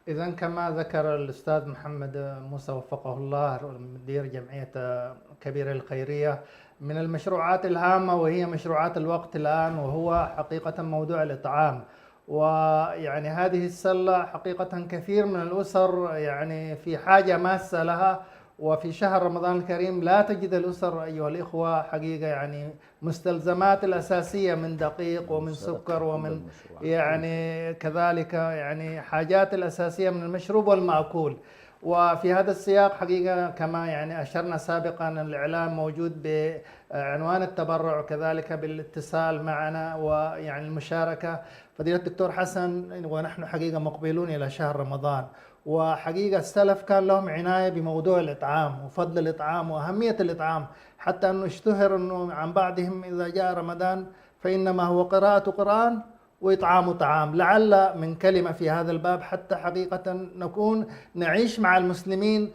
إذا كما ذكر الأستاذ محمد موسى وفقه الله مدير جمعية كبيرة الخيرية، من المشروعات الهامة وهي مشروعات الوقت الآن وهو حقيقة موضوع الإطعام. ويعني هذه السلة حقيقة كثير من الأسر يعني في حاجة ماسة لها، وفي شهر رمضان الكريم لا تجد الأسر أيها الإخوة حقيقة يعني مستلزمات الأساسية من دقيق ومن سكر ومن يعني كذلك يعني حاجات الأساسية من المشروب والمأكول. وفي هذا السياق حقيقة كما يعني أشرنا سابقا الإعلام موجود بعنوان التبرع وكذلك بالاتصال معنا ويعني المشاركة. فضيلة الدكتور حسن، ونحن حقيقة مقبلون إلى شهر رمضان، وحقيقة السلف كان لهم عناية بموضوع الإطعام وفضل الإطعام وأهمية الإطعام، حتى أنه اشتهر أنه عن بعضهم إذا جاء رمضان فإنما هو قراءة قرآن وإطعام طعام. لعل من كلمة في هذا الباب حتى حقيقة نكون نعيش مع المسلمين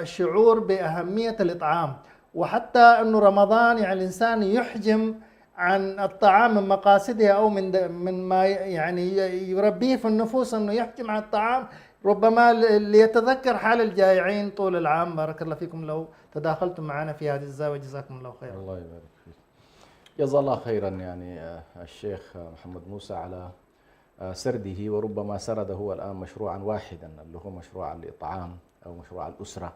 شعور بأهمية الإطعام، وحتى أنه رمضان يعني الإنسان يحجم عن الطعام من مقاصده أو من ما يعني يربيه في النفوس أنه يحجم عن الطعام، ربما ليتذكر حال الجائعين طول العام. بارك الله فيكم لو تداخلتم معنا في هذه الزاوية، جزاكم الله خيرا. الله يبارك فيك. جزا الله خيرا يعني الشيخ محمد موسى على سرده، وربما سرد هو الآن مشروعا واحدا اللي هو مشروع الإطعام أو مشروع الأسرة،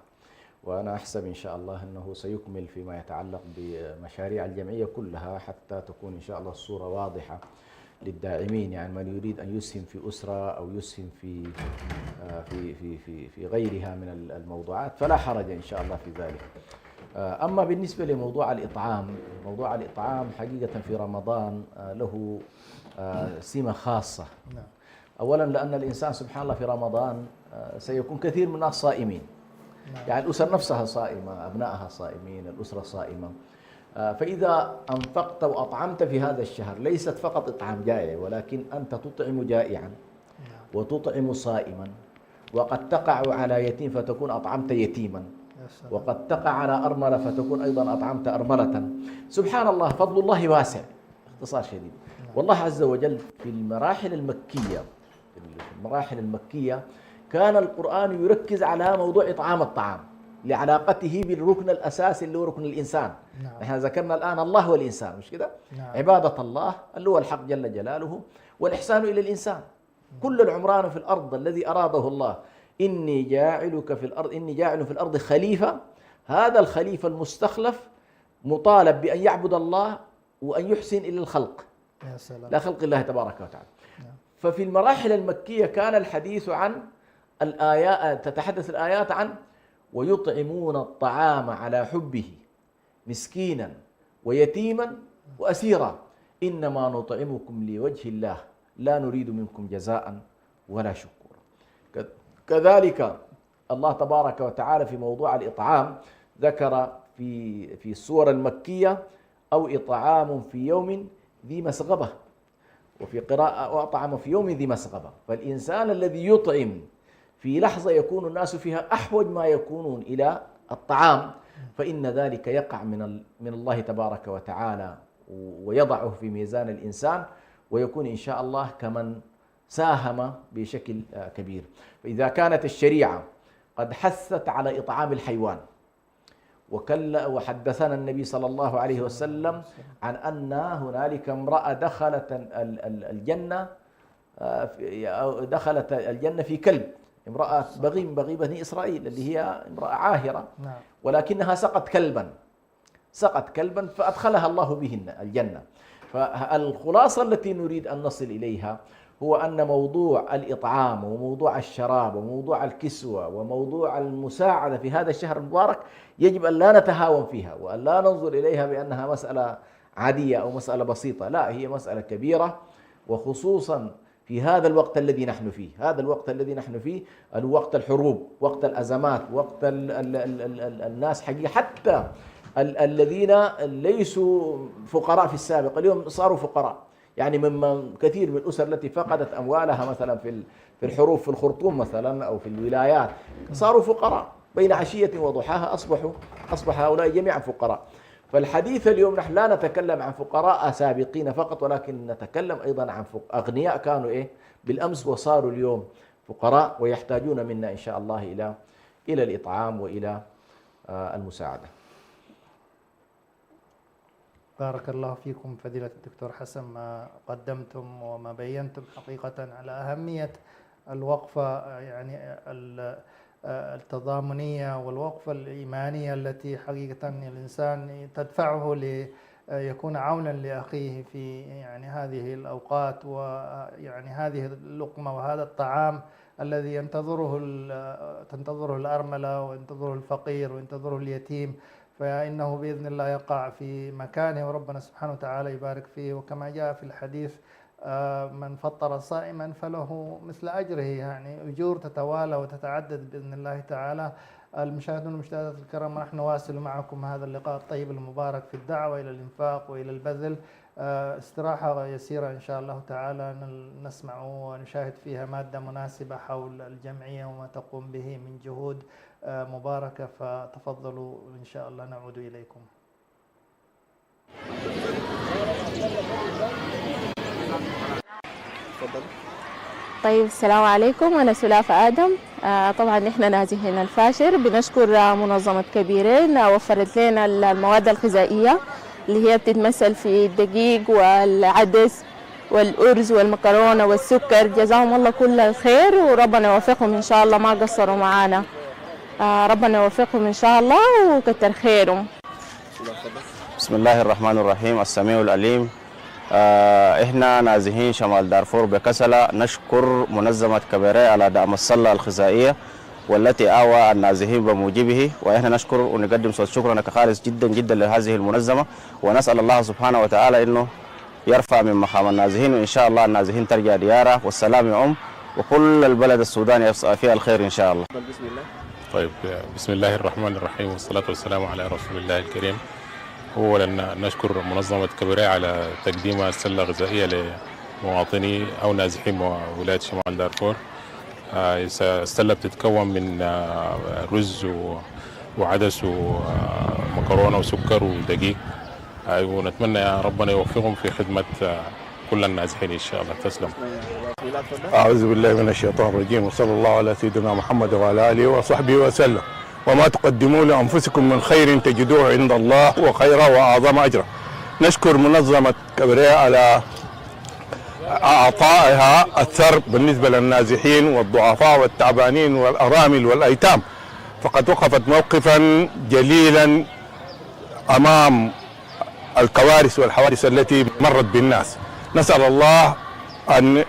وأنا أحسب إن شاء الله أنه سيكمل فيما يتعلق بمشاريع الجمعية كلها حتى تكون إن شاء الله الصورة واضحة للداعمين. يعني من يريد أن يسهم في أسرة أو يسهم في غيرها من الموضوعات فلا حرج إن شاء الله في ذلك. أما بالنسبة لموضوع الإطعام، موضوع الإطعام حقيقة في رمضان له سمة خاصة. أولا لأن الإنسان سبحان الله في رمضان سيكون كثير من الناس صائمين، يعني الأسر نفسها صائمة، أبنائها صائمين، الأسرة صائمة. فإذا أنفقت وأطعمت في هذا الشهر ليست فقط إطعام جائع، ولكن أنت تطعم جائعا وتطعم صائما، وقد تقع على يتيم فتكون أطعمت يتيما، وقد تقع على أرملة فتكون أيضا أطعمت أرملة. سبحان الله، فضل الله واسع باختصار شديد. والله عز وجل في المراحل المكية كان القرآن يركز على موضوع إطعام الطعام لعلاقته بالركن الأساسي اللي هو ركن الإنسان. نحن ذكرنا الآن الله والإنسان، مش كده؟ عبادة الله اللي هو الحق جل جلاله، والإحسان إلى الإنسان. كل العمران في الأرض الذي أراده الله، إني جاعل في الأرض خليفة. هذا الخليفة المستخلف مطالب بأن يعبد الله وأن يحسن إلى الخلق، لا خلق الله تبارك وتعالى. ففي المراحل المكية كان الحديث عن الآيات، تتحدث الآيات عن ويطعمون الطعام على حبه مسكينا ويتيما وأسيرا إنما نطعمكم لوجه الله لا نريد منكم جزاء ولا شكورا. كذلك الله تبارك وتعالى في موضوع الإطعام ذكر في السور المكية أو إطعام في يوم ذي مسغبة، وفي قراءة وأطعم في يوم ذي مسغبة. فالإنسان الذي يطعم في لحظة يكون الناس فيها أحوج ما يكونون إلى الطعام، فإن ذلك يقع من الله تبارك وتعالى ويضعه في ميزان الإنسان، ويكون إن شاء الله كمن ساهم بشكل كبير. فإذا كانت الشريعة قد حثت على إطعام الحيوان، وحدثنا النبي صلى الله عليه وسلم عن أن هنالك امرأة دخلت الجنة في كلب، امرأة بغي من بغي بني إسرائيل اللي هي امرأة عاهرة، ولكنها سقت كلبا فأدخلها الله به الجنة. فالخلاصة التي نريد أن نصل إليها هو أن موضوع الإطعام وموضوع الشراب وموضوع الكسوة وموضوع المساعدة في هذا الشهر المبارك يجب أن لا نتهاون فيها، وأن لا ننظر إليها بأنها مسألة عادية أو مسألة بسيطة، لا، هي مسألة كبيرة، وخصوصا في هذا الوقت الذي نحن فيه. هذا الوقت الذي نحن فيه وقت الحروب، وقت الأزمات، وقت الناس حقيقة حتى الذين ليسوا فقراء في السابق اليوم صاروا فقراء. يعني مما كثير من الأسر التي فقدت أموالها مثلا في الحروب في الخرطوم مثلا أو في الولايات صاروا فقراء، بين عشية وضحاها أصبح هؤلاء جميعا فقراء. فالحديث اليوم نحن لا نتكلم عن فقراء سابقين فقط، ولكن نتكلم أيضا عن أغنياء كانوا بالأمس وصاروا اليوم فقراء، ويحتاجون منا إن شاء الله إلى الإطعام وإلى المساعدة. بارك الله فيكم فضيلة الدكتور حسن، ما قدمتم وما بينتم حقيقة على أهمية الوقفة يعني التضامنية والوقفة الإيمانية التي حقيقة الإنسان تدفعه ليكون عونا لأخيه في يعني هذه الأوقات، ويعني هذه اللقمة وهذا الطعام الذي تنتظره الأرملة وينتظره الفقير وينتظره اليتيم، فإنه بإذن الله يقع في مكانه وربنا سبحانه وتعالى يبارك فيه. وكما جاء في الحديث من فطر صائما فله مثل أجره، يعني أجور تتوالى وتتعدد بإذن الله تعالى. المشاهدون والمشاهدات الكرام، نحن نواصل معكم هذا اللقاء الطيب المبارك في الدعوة إلى الإنفاق وإلى البذل. استراحة يسيرة إن شاء الله تعالى نسمع ونشاهد فيها مادة مناسبة حول الجمعية وما تقوم به من جهود مباركة، فتفضلوا إن شاء الله نعود إليكم. طيب، السلام عليكم، أنا سلافة آدم. طبعا نحن نازحين الفاشر، بنشكر منظمة كبيرين وفرت لنا المواد الغذائية اللي هي بتتمثل في الدقيق والعدس والأرز والمكرونة والسكر. جزاهم الله كل الخير وربنا يوفقهم إن شاء الله، ما قصروا معانا. ربنا يوفقهم إن شاء الله وكتر خيرهم. بسم الله الرحمن الرحيم. السميع العليم. احنا نازحين شمال دارفور بكسلة نشكر منظمة كبيرة على دعم الصلة الغذائية والتي آوى النازحين بموجبه، واحنا نشكر ونقدم صوت شكرنا كخالص جدا جدا لهذه المنظمة، ونسأل الله سبحانه وتعالى انه يرفع من مقام النازحين، وان شاء الله النازحين ترجع ديارها والسلام يعم وكل البلد السودان يبقى فيها الخير ان شاء الله. بسم الله. طيب، بسم الله الرحمن الرحيم والصلاة والسلام على رسول الله الكريم. أولا نشكر منظمة كبيرة على تقديم السلة الغذائية لمواطني أو نازحين ولاية شمال دارفور. السلة بتتكون من رز وعدس ومكرونة وسكر ودقيق، ونتمنى ربنا يوفقهم في خدمة كل النازحين إن شاء الله. تسلم. أعوذ بالله من الشيطان الرجيم، وصلى الله على سيدنا محمد وعلى آله وصحبه وسلم. وما تقدموا لأنفسكم من خير تجدوه عند الله وخيرا وأعظم أجرا. نشكر منظمة كبرياء على أعطائها الثرب بالنسبة للنازحين والضعفاء والتعبانين والأرامل والأيتام، فقد وقفت موقفا جليلا أمام الكوارث والحوادث التي مرت بالناس. نسأل الله أن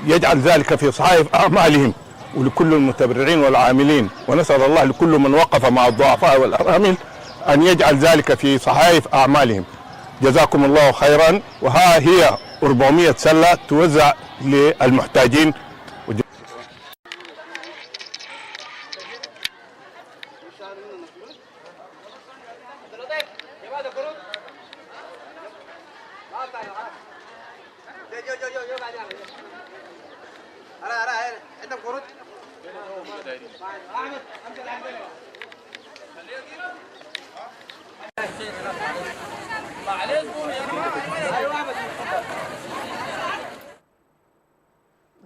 يجعل ذلك في صحائف أعمالهم ولكل المتبرعين والعاملين، ونسأل الله لكل من وقف مع الضعفاء والأرامل أن يجعل ذلك في صحائف أعمالهم. جزاكم الله خيرا. وها هي 400 سلة توزع للمحتاجين.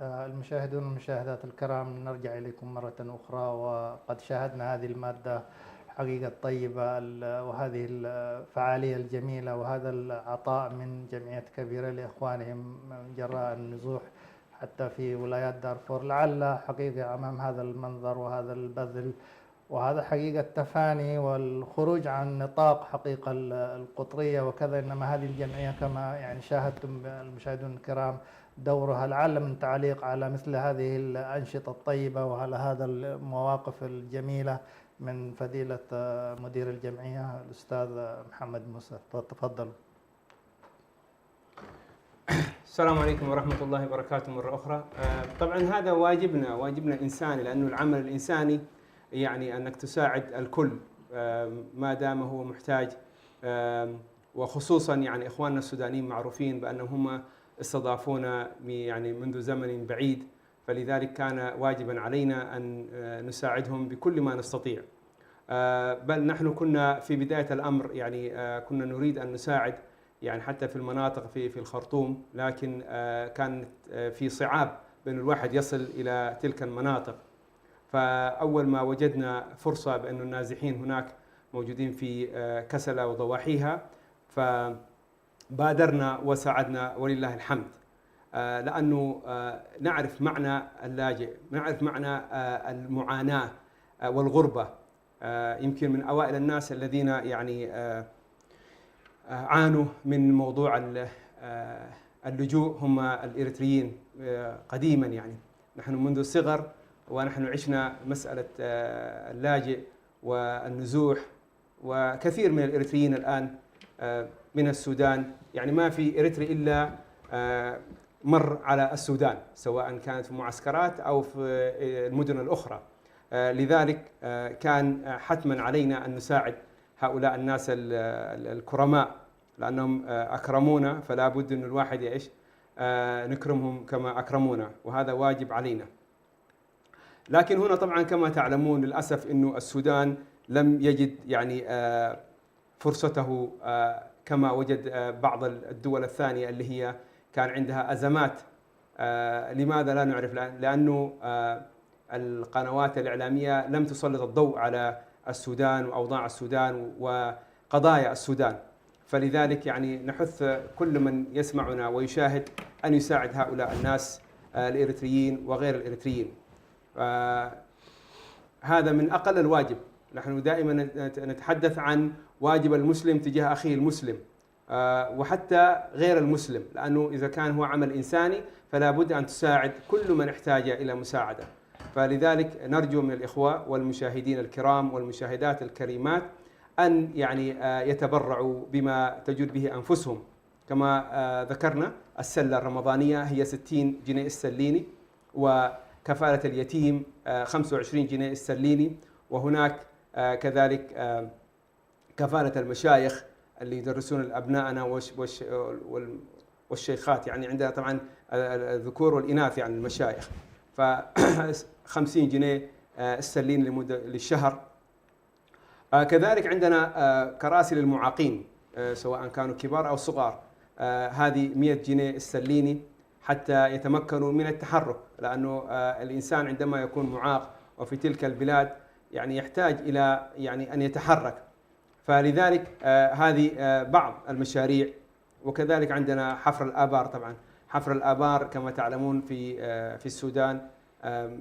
المشاهدون والمشاهدات الكرام، نرجع إليكم مرة أخرى، وقد شاهدنا هذه المادة حقيقة طيبة وهذه الفعالية الجميلة وهذا العطاء من جمعية كبيرة لإخوانهم من جراء النزوح حتى في ولايات دارفور. لعل حقيقة أمام هذا المنظر وهذا البذل وهذا حقيقة التفاني والخروج عن نطاق حقيقة القطرية وكذا، إنما هذه الجمعية كما يعني شاهدتم المشاهدون الكرام دورها، لعل من تعليق على مثل هذه الأنشطة الطيبة وعلى هذا المواقف الجميلة من فضيلة مدير الجمعية الأستاذ محمد موسى. تفضل. السلام عليكم ورحمة الله وبركاته مرة أخرى. طبعا هذا واجبنا إنساني، لأنه العمل الإنساني يعني أنك تساعد الكل ما دام هو محتاج، وخصوصا يعني إخواننا السودانيين معروفين بأنهم هم استضافونا يعني منذ زمن بعيد، فلذلك كان واجبا علينا أن نساعدهم بكل ما نستطيع. بل نحن كنا في بداية الأمر يعني كنا نريد أن نساعد يعني حتى في المناطق في الخرطوم، لكن كان في صعاب بأن الواحد يصل إلى تلك المناطق. فأول ما وجدنا فرصة بأن النازحين هناك موجودين في كسلة وضواحيها، فبادرنا وساعدنا ولله الحمد، لأنه نعرف معنى اللاجئ، نعرف معنى المعاناة والغربة. يمكن من أوائل الناس الذين يعني عانوا من موضوع اللجوء هم الإريتريين قديما. يعني نحن منذ الصغر ونحن عشنا مسألة اللاجئ والنزوح، وكثير من الإريتريين الآن من السودان، يعني ما في إريتري إلا مر على السودان، سواء كانت في معسكرات أو في المدن الأخرى. لذلك كان حتما علينا أن نساعد هؤلاء الناس الكرماء، لأنهم أكرمونا، فلا بد أن الواحد يعيش نكرمهم كما أكرمونا، وهذا واجب علينا. لكن هنا طبعا كما تعلمون للأسف أنه السودان لم يجد يعني فرصته كما وجد بعض الدول الثانية اللي هي كان عندها أزمات. لماذا لا نعرف؟ لأنه القنوات الإعلامية لم تسلط الضوء على السودان وأوضاع السودان وقضايا السودان. فلذلك يعني نحث كل من يسمعنا ويشاهد أن يساعد هؤلاء الناس الإريتريين وغير الإريتريين. هذا من أقل الواجب. نحن دائما نتحدث عن واجب المسلم تجاه أخيه المسلم وحتى غير المسلم، لأنه إذا كان هو عمل إنساني فلا بد أن تساعد كل من احتاج إلى مساعدة. فلذلك نرجو من الإخوة والمشاهدين الكرام والمشاهدات الكريمات أن يعني يتبرعوا بما تجود به أنفسهم. كما ذكرنا السلة الرمضانية هي 60 جنيه استرليني، وكفالة اليتيم 25 جنيه استرليني، وهناك كذلك كفالة المشايخ اللي يدرسون أبنائنا والشيخات، يعني عندنا طبعا الذكور والإناث يعني المشايخ، ف 50 جنيه استرليني للشهر. كذلك عندنا كراسي للمعاقين سواء كانوا كبار أو صغار، هذه 100 جنيه استرليني حتى يتمكنوا من التحرك، لأنه الإنسان عندما يكون معاق وفي تلك البلاد يعني يحتاج إلى يعني أن يتحرك. فلذلك هذه بعض المشاريع. وكذلك عندنا حفر الآبار. طبعا حفر الآبار كما تعلمون في السودان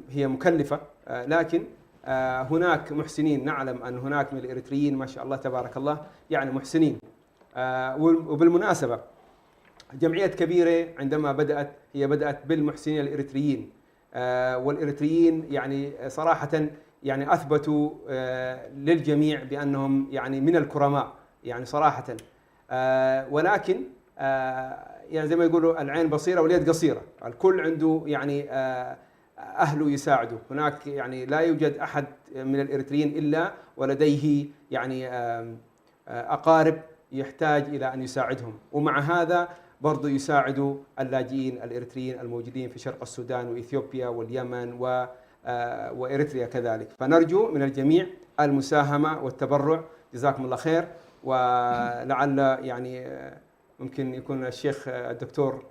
هي مكلفة، لكن هناك محسنين. نعلم أن هناك من الإريتريين ما شاء الله تبارك الله يعني محسنين. وبالمناسبة جمعية كبيرة عندما بدأت بالمحسنين الإريتريين، والإريتريين يعني صراحة يعني أثبتوا للجميع بأنهم يعني من الكرماء يعني صراحة. ولكن يعني زي ما يقولوا العين بصيرة واليد قصيرة، الكل عنده يعني أهله يساعدوا. هناك يعني لا يوجد أحد من الإريتريين إلا ولديه يعني أقارب يحتاج إلى أن يساعدهم، ومع هذا برضو يساعدوا اللاجئين الإريتريين الموجودين في شرق السودان وإثيوبيا واليمن وإريتريا كذلك. فنرجو من الجميع المساهمة والتبرع. جزاكم الله خير. ولعل يعني ممكن يكون الشيخ الدكتور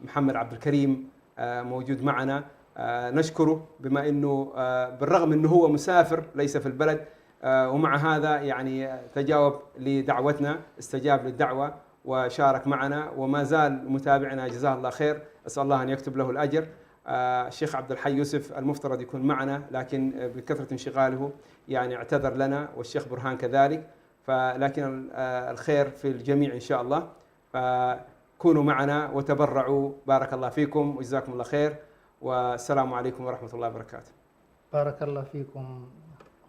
محمد عبد الكريم موجود معنا، نشكره بما أنه بالرغم أنه هو مسافر ليس في البلد، ومع هذا يعني تجاوب لدعوتنا، استجاب للدعوة وشارك معنا وما زال متابعنا. جزاه الله خير، أسأل الله أن يكتب له الأجر. الشيخ عبد الحي يوسف المفترض يكون معنا، لكن بكثرة انشغاله يعني اعتذر لنا، والشيخ برهان كذلك. لكن الخير في الجميع إن شاء الله. فكونوا معنا وتبرعوا. بارك الله فيكم وجزاكم الله خير، والسلام عليكم ورحمة الله وبركاته. بارك الله فيكم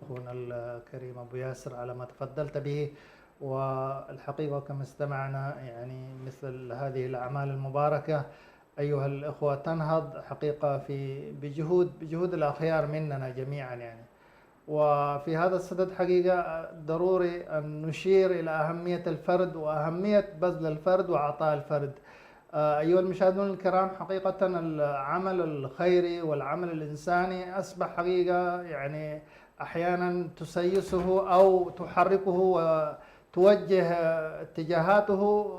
أخونا الكريم أبو ياسر على ما تفضلت به. والحقيقة كما استمعنا يعني مثل هذه الأعمال المباركة أيها الأخوة تنهض حقيقة بجهود الأخيار مننا جميعا يعني. وفي هذا الصدد حقيقة ضروري أن نشير إلى أهمية الفرد وأهمية بذل الفرد وعطاء الفرد. أيها المشاهدون الكرام، حقيقة العمل الخيري والعمل الإنساني أصبح حقيقة يعني أحيانا تسيسه أو تحركه وتوجه اتجاهاته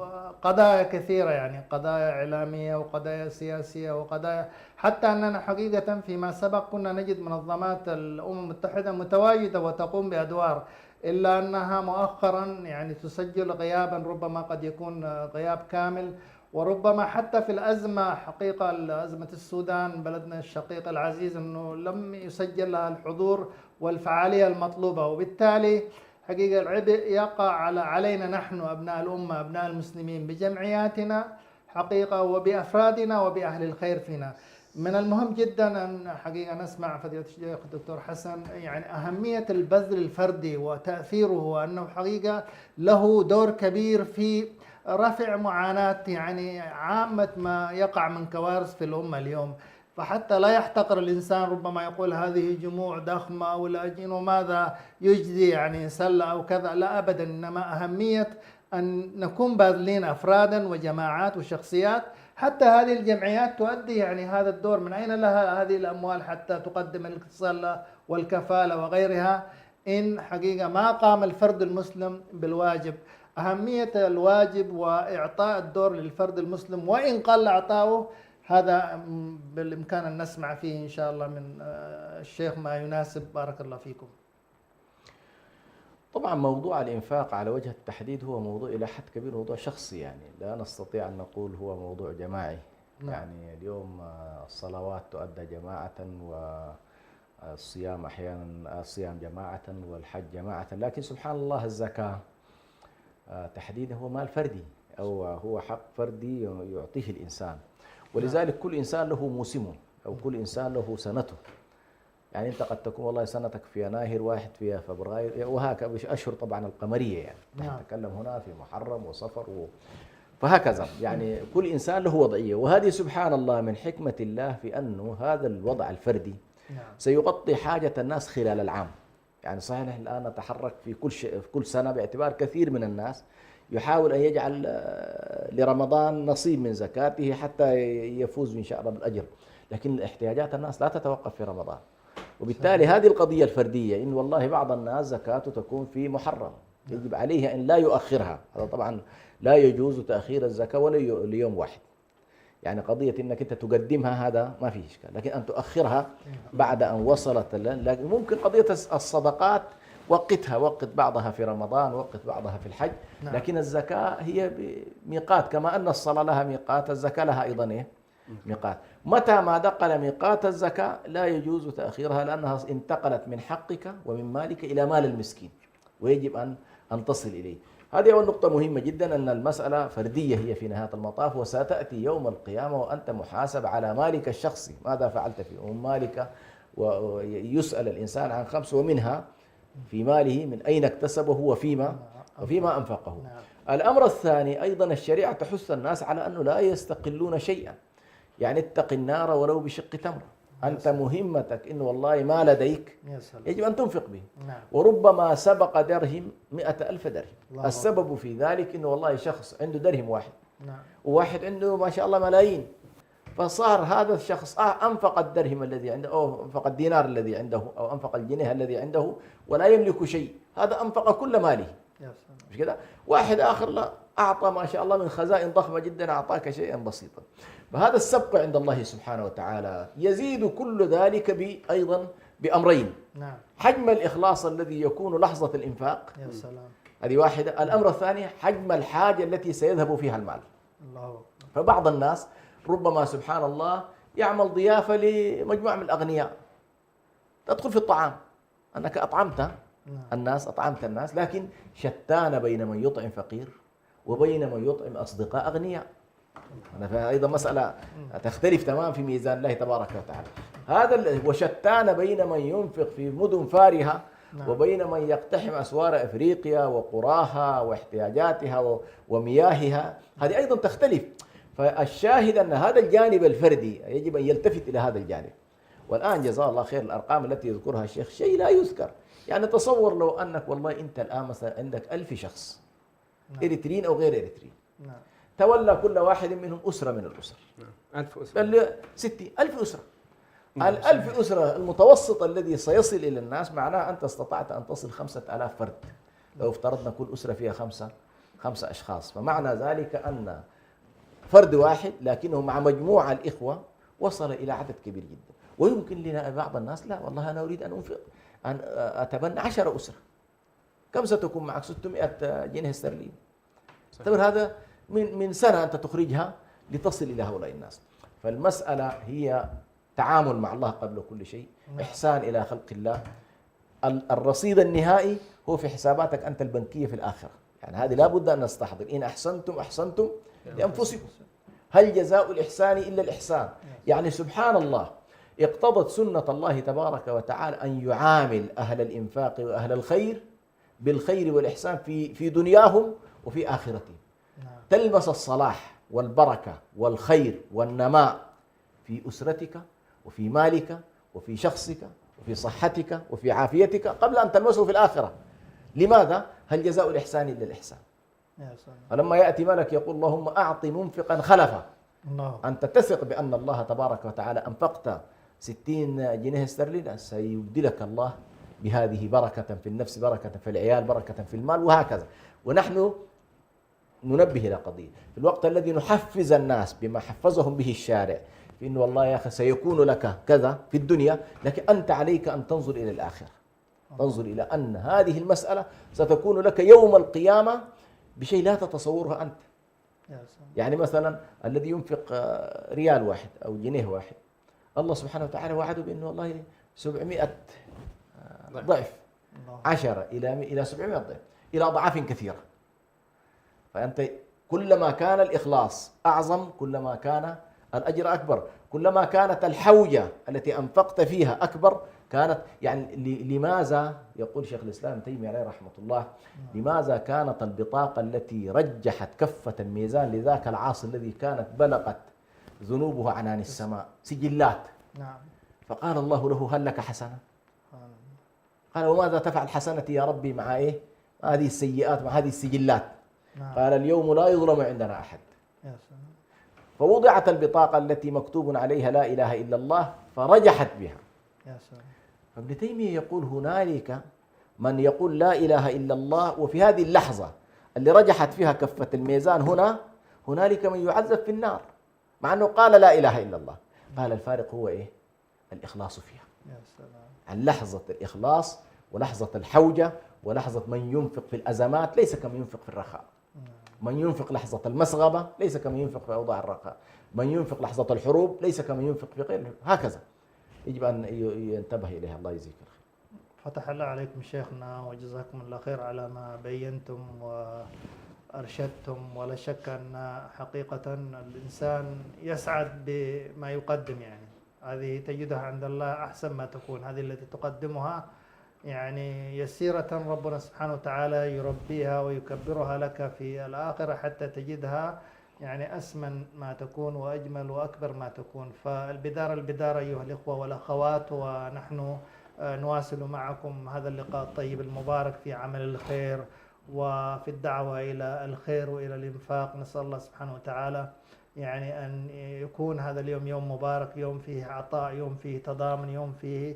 قضايا كثيرة، يعني قضايا إعلامية وقضايا سياسية وقضايا، حتى أننا حقيقة فيما سبق كنا نجد منظمات الأمم المتحدة متواجدة وتقوم بأدوار، إلا أنها مؤخرا يعني تسجل غيابا ربما قد يكون غياب كامل. وربما حتى في الأزمة حقيقة أزمة السودان بلدنا الشقيق العزيز أنه لم يسجل لها الحضور والفعالية المطلوبة، وبالتالي حقيقة العبء يقع علينا نحن أبناء الأمة أبناء المسلمين بجمعياتنا حقيقة وبأفرادنا وبأهل الخير فينا. من المهم جدا أن حقيقة نسمع فضيلة الشيخ الدكتور حسن يعني أهمية البذل الفردي وتأثيره، وأنه حقيقة له دور كبير في رفع معاناة يعني عامة ما يقع من كوارث في الأمة اليوم. فحتى لا يحتقر الإنسان، ربما يقول هذه جموع ضخمة ولاجئين وماذا يجزي يعني سلة أو كذا، لا أبدا. إنما أهمية أن نكون باذلين أفرادا وجماعات وشخصيات، حتى هذه الجمعيات تؤدي يعني هذا الدور. من أين لها هذه الأموال حتى تقدم السلة والكفالة وغيرها إن حقيقة ما قام الفرد المسلم بالواجب؟ أهمية الواجب وإعطاء الدور للفرد المسلم وإن قل إعطاؤه، هذا بالإمكان أن نسمع فيه إن شاء الله من الشيخ ما يناسب. بارك الله فيكم. طبعا موضوع الإنفاق على وجه التحديد هو موضوع إلى حد كبير موضوع شخصي، يعني لا نستطيع أن نقول هو موضوع جماعي. يعني اليوم الصلوات تؤدى جماعة، والصيام أحيانا الصيام جماعة، والحج جماعة، لكن سبحان الله الزكاة تحديدا هو مال فردي أو هو حق فردي يعطيه الإنسان، ولذلك كل إنسان له موسمه أو كل إنسان له سنته. يعني أنت قد تكون والله سنتك في يناير، واحد في فبراير، وهكذا أشهر طبعا القمرية، يعني نتكلم هنا في محرم وصفر فهكذا. يعني كل إنسان له وضعية، وهذه سبحان الله من حكمة الله في أنه هذا الوضع الفردي سيغطي حاجة الناس خلال العام. يعني صحيح نحن الآن نتحرك في كل سنة باعتبار كثير من الناس يحاول أن يجعل لرمضان نصيب من زكاته حتى يفوز إن شاء الله بالأجر، لكن احتياجات الناس لا تتوقف في رمضان. وبالتالي هذه القضية الفردية، إن والله بعض الناس زكاته تكون في محرم يجب عليه أن لا يؤخرها. هذا طبعا لا يجوز تأخير الزكاة ولا ليوم واحد. يعني قضية إنك أنت تقدمها هذا ما فيه إشكال، لكن أن تؤخرها بعد أن وصلت. لكن ممكن قضية الصدقات وقت بعضها في رمضان، وقت بعضها في الحج، لكن الزكاة هي ميقات، كما أن الصلاة لها ميقات الزكاة لها أيضا إيه؟ ميقات. متى ما دخل ميقات الزكاة لا يجوز تأخيرها، لأنها انتقلت من حقك ومن مالك إلى مال المسكين، ويجب أن تصل إليه. هذه أول نقطة مهمة جدا، أن المسألة فردية هي في نهاية المطاف، وستأتي يوم القيامة وأنت محاسب على مالك الشخصي، ماذا فعلت فيه ومن مالك، ويسأل الإنسان عن 5 ومنها في ماله من أين اكتسبه وفيما أنفقه. الأمر الثاني أيضا الشريعة تحث الناس على أنه لا يستقلون شيئا، يعني اتق النار ولو بشق تمر. أنت مهمتك إنه والله ما لديك يجب أن تنفق به. وربما سبق درهم 100,000 درهم. السبب في ذلك إنه والله شخص عنده درهم واحد، وواحد عنده ما شاء الله ملايين، فصار هذا الشخص أنفق الدرهم الذي عنده، أو أنفق الدينار الذي عنده، أو أنفق الجنيه الذي عنده ولا يملك شيء، هذا أنفق كل ماله، مش كده؟ واحد آخر لا، أعطى ما شاء الله من خزائن ضخمة جدا، أعطاك شيئا بسيطا. فهذا السبق عند الله سبحانه وتعالى. يزيد كل ذلك أيضا بأمرين. حجم الإخلاص الذي يكون لحظة الإنفاق، يا سلام، هذه واحدة. الأمر الثاني حجم الحاجة التي سيذهب فيها المال. الله. فبعض الناس ربما سبحان الله يعمل ضيافة لمجموعة من الأغنياء، تدخل في الطعام، أنك أطعمت الناس، لكن شتان بين من يطعم فقير وبين من يطعم أصدقاء أغنياء. أنا أيضا مسألة تختلف تمام في ميزان الله تبارك وتعالى. هذا وشتان بين من ينفق في مدن فارهة وبين من يقتحم أسوار أفريقيا وقراها واحتياجاتها ومياهها، هذه أيضا تختلف. فالشاهد أن هذا الجانب الفردي يجب أن يلتفت إلى هذا الجانب. والآن جزاه الله خير الأرقام التي يذكرها الشيخ شيء لا يذكر. يعني تصور لو أنك والله أنت الآن مثلا عندك 1000 شخص، إريتريين أو غير إريتريين، تولى كل واحد منهم أسرة من الأسر، 1000 أسرة، بل 60,000 أسرة. 1000 أسرة المتوسط الذي سيصل إلى الناس، معناه أنت استطعت أن تصل 5000 فرد. لو افترضنا كل أسرة فيها خمسة أشخاص، فمعنى ذلك أن فرد واحد لكنه مع مجموعة الإخوة وصل إلى عدد كبير جدا. ويمكن لنا بعض الناس لا والله أنا أريد أن أتبنى 10 أسرة، كم ستكون معك؟ 600 جنيه استرليني. طيب هذا من سنة أنت تخرجها لتصل إلى هؤلاء الناس. فالمسألة هي تعامل مع الله قبل كل شيء، إحسان إلى خلق الله. الرصيد النهائي هو في حساباتك أنت البنكية في الآخرة. يعني هذه لا بد أن نستحضر، إن أحسنتم لأنفسكم، هل جزاء الإحسان إلا الإحسان. يعني سبحان الله اقتضت سنة الله تبارك وتعالى أن يعامل أهل الإنفاق وأهل الخير بالخير والإحسان في دنياهم وفي آخرتهم. تلمس الصلاح والبركة والخير والنماء في أسرتك وفي مالك وفي شخصك وفي صحتك وفي عافيتك قبل أن تلمسه في الآخرة. لماذا؟ هل جزاء الإحسان إلا الإحسان. فلما يأتي ملك يقول اللهم أعط منفقا خلفا، أنت تثق بأن الله تبارك وتعالى أنفقت 60 جنيه استرليني سيبدلك الله بهذه بركة في النفس، بركة في العيال، بركة في المال، وهكذا. ونحن ننبه إلى قضية في الوقت الذي نحفز الناس بما حفزهم به الشارع، في إنه والله يا أخي سيكون لك كذا في الدنيا، لكن أنت عليك أن تنظر إلى الآخرة. تنظر إلى أن هذه المسألة ستكون لك يوم القيامة بشيء لا تتصورها أنت. يعني مثلا الذي ينفق ريال واحد أو جنيه واحد، الله سبحانه وتعالى وعده بأنه والله 700 ضعف، 10 إلى 700 ضعف، إلى أضعاف كثيرة. فأنت كلما كان الإخلاص أعظم كلما كان الأجر أكبر، كلما كانت الحوجة التي أنفقت فيها أكبر كانت. يعني لماذا يقول شيخ الإسلام ابن تيمية عليه رحمة الله، لماذا كانت البطاقة التي رجحت كفة الميزان لذاك العاصي الذي كانت بلغت ذنوبه عنان السماء سجلات؟ نعم. فقال الله له هل لك حسنة؟ قال وماذا تفعل حسنتي يا ربي مع إيه؟ هذه السيئات مع هذه السجلات. نعم. قال اليوم لا يظلم عندنا أحد. فوضعت البطاقة التي مكتوب عليها لا إله إلا الله فرجحت بها. فابن تيمية يقول هنالك من يقول لا إله إلا الله وفي هذه اللحظة اللي رجحت فيها كفة الميزان هنالك من يعذب في النار مع أنه قال لا إله إلا الله. قال الفارق هو إيه؟ الإخلاص فيها. عن لحظة الإخلاص ولحظة الحوجة ولحظة من ينفق في الأزمات ليس كمن ينفق في الرخاء. من ينفق لحظة المسغبة ليس كمن ينفق في أوضاع الرخاء. من ينفق لحظة الحروب ليس كمن ينفق في غيره. هكذا يجب أن ينتبه إليها. الله يجزيك الخير. فتح الله عليكم شيخنا وجزاكم الله خير على ما بينتم وأرشدتم. ولا شك أن حقيقة الإنسان يسعد بما يقدم، يعني هذه تجدها عند الله أحسن ما تكون. هذه التي تقدمها يعني يسيرة ربنا سبحانه وتعالى يربيها ويكبرها لك في الآخرة حتى تجدها يعني أسمن ما تكون وأجمل وأكبر ما تكون. البدار أيها الإخوة والأخوات، ونحن نواصل معكم هذا اللقاء الطيب المبارك في عمل الخير وفي الدعوة إلى الخير وإلى الإنفاق. نسأل الله سبحانه وتعالى يعني أن يكون هذا اليوم يوم مبارك، يوم فيه عطاء، يوم فيه تضامن، يوم فيه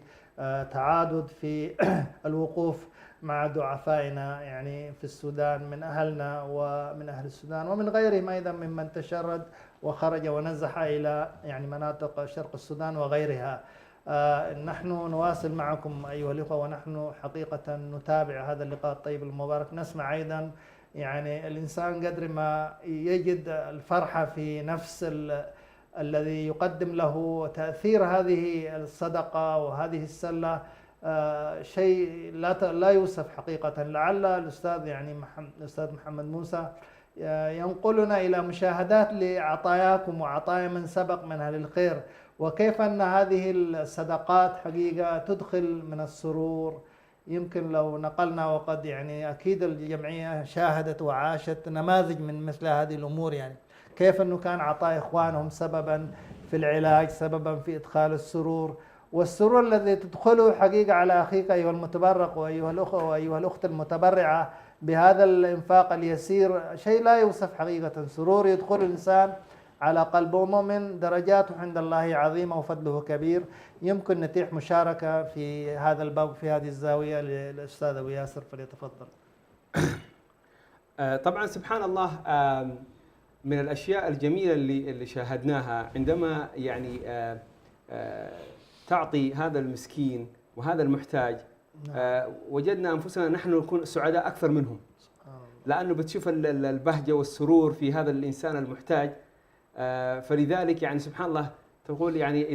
تعادد في الوقوف مع ضعفائنا يعني في السودان، من أهلنا ومن أهل السودان ومن غيرهم أيضا ممن تشرد وخرج ونزح إلى يعني مناطق شرق السودان وغيرها. نحن نواصل معكم أيها الأخوة، ونحن حقيقة نتابع هذا اللقاء الطيب المبارك. نسمع أيضا يعني الإنسان قدر ما يجد الفرحة في نفس الذي يقدم له تأثير هذه الصدقة وهذه السلة شيء لا يوصف حقيقة. لعل الأستاذ يعني الأستاذ محمد موسى ينقلنا إلى مشاهدات لعطاياكم وعطايا من سبق من أهل الخير، وكيف أن هذه الصدقات حقيقة تدخل من السرور. يمكن لو نقلنا، وقد يعني أكيد الجمعية شاهدت وعاشت نماذج من مثل هذه الأمور، يعني كيف أنه كان عطاء إخوانهم سببا في العلاج، سببا في إدخال السرور، والسرور الذي تدخله حقيقة على أخيك أيها المتبرع وأيها الأخوة وأيها الأخت المتبرعة بهذا الإنفاق اليسير شيء لا يوصف حقيقة. سرور يدخل الإنسان على قلبه مؤمن، درجاته عند الله عظيمة وفضله كبير. يمكن نتيح مشاركة في هذا الباب في هذه الزاوية للأستاذ أبو ياسر، فليتفضل. طبعا سبحان الله، من الأشياء الجميلة اللي شاهدناها عندما يعني تعطي هذا المسكين وهذا المحتاج، وجدنا أنفسنا نحن نكون سعداء أكثر منهم، لأنه بتشوف البهجة والسرور في هذا الإنسان المحتاج. فلذلك يعني سبحان الله تقول يعني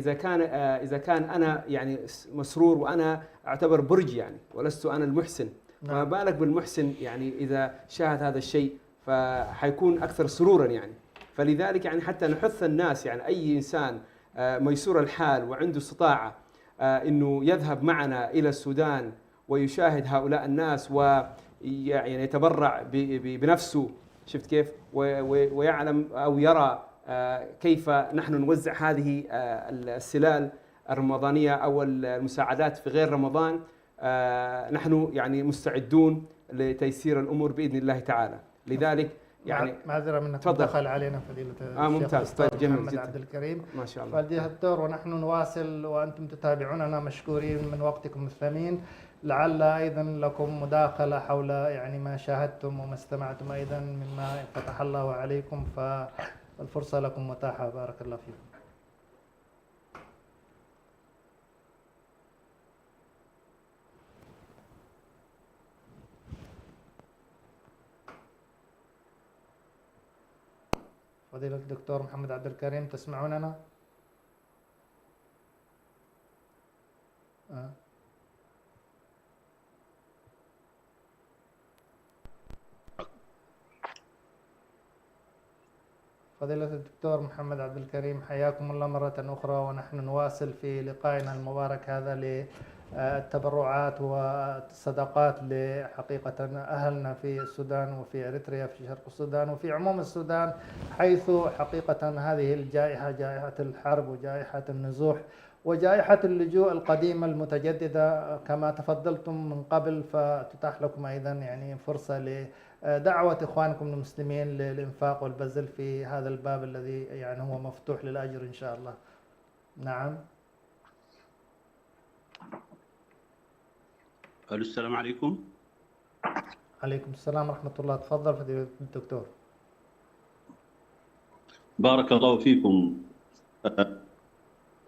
إذا كان أنا يعني مسرور وأنا أعتبر برج يعني ولست أنا المحسن، فما بالك بالمحسن يعني إذا شاهد هذا الشيء فحيكون أكثر سرورا يعني. فلذلك يعني حتى نحث الناس، يعني أي إنسان ميسور الحال وعنده استطاعة إنه يذهب معنا إلى السودان ويشاهد هؤلاء الناس ويعني يتبرع بنفسه، شفت كيف، ويعلم أو يرى كيف نحن نوزع هذه السلال الرمضانية أو المساعدات في غير رمضان. نحن يعني مستعدون لتيسير الأمور بإذن الله تعالى. لذلك يعني معذرة منك، دخل علينا فضيلة الشيخ ممتاز، طيب جميل محمد جدا، عبد الكريم ما شاء الله. فضيلة الدكتور، ونحن نواصل وأنتم تتابعوننا، مشكورين من وقتكم الثمين. لعل أيضا لكم مداخلة حول يعني ما شاهدتم وما استمعتم أيضا مما فتح الله عليكم، فالفرصة لكم متاحة. بارك الله فيكم. فضيلة الدكتور محمد عبد الكريم تسمعوننا؟ فضيلة الدكتور محمد عبد الكريم حياكم الله مرة أخرى، ونحن نواصل في لقائنا المبارك هذا للتبرعات والصدقات لحقيقة أهلنا في السودان وفي إريتريا في شرق السودان وفي عموم السودان، حيث حقيقة هذه الجائحة، جائحة الحرب وجائحة النزوح وجائحة اللجوء القديمة المتجددة كما تفضلتم من قبل، فتتاح لكم أيضا يعني فرصة لدعوة إخوانكم المسلمين للإنفاق والبذل في هذا الباب الذي يعني هو مفتوح للأجر إن شاء الله. نعم. السلام عليكم. عليكم السلام ورحمة الله. تفضل فضيلة الدكتور. بارك الله فيكم.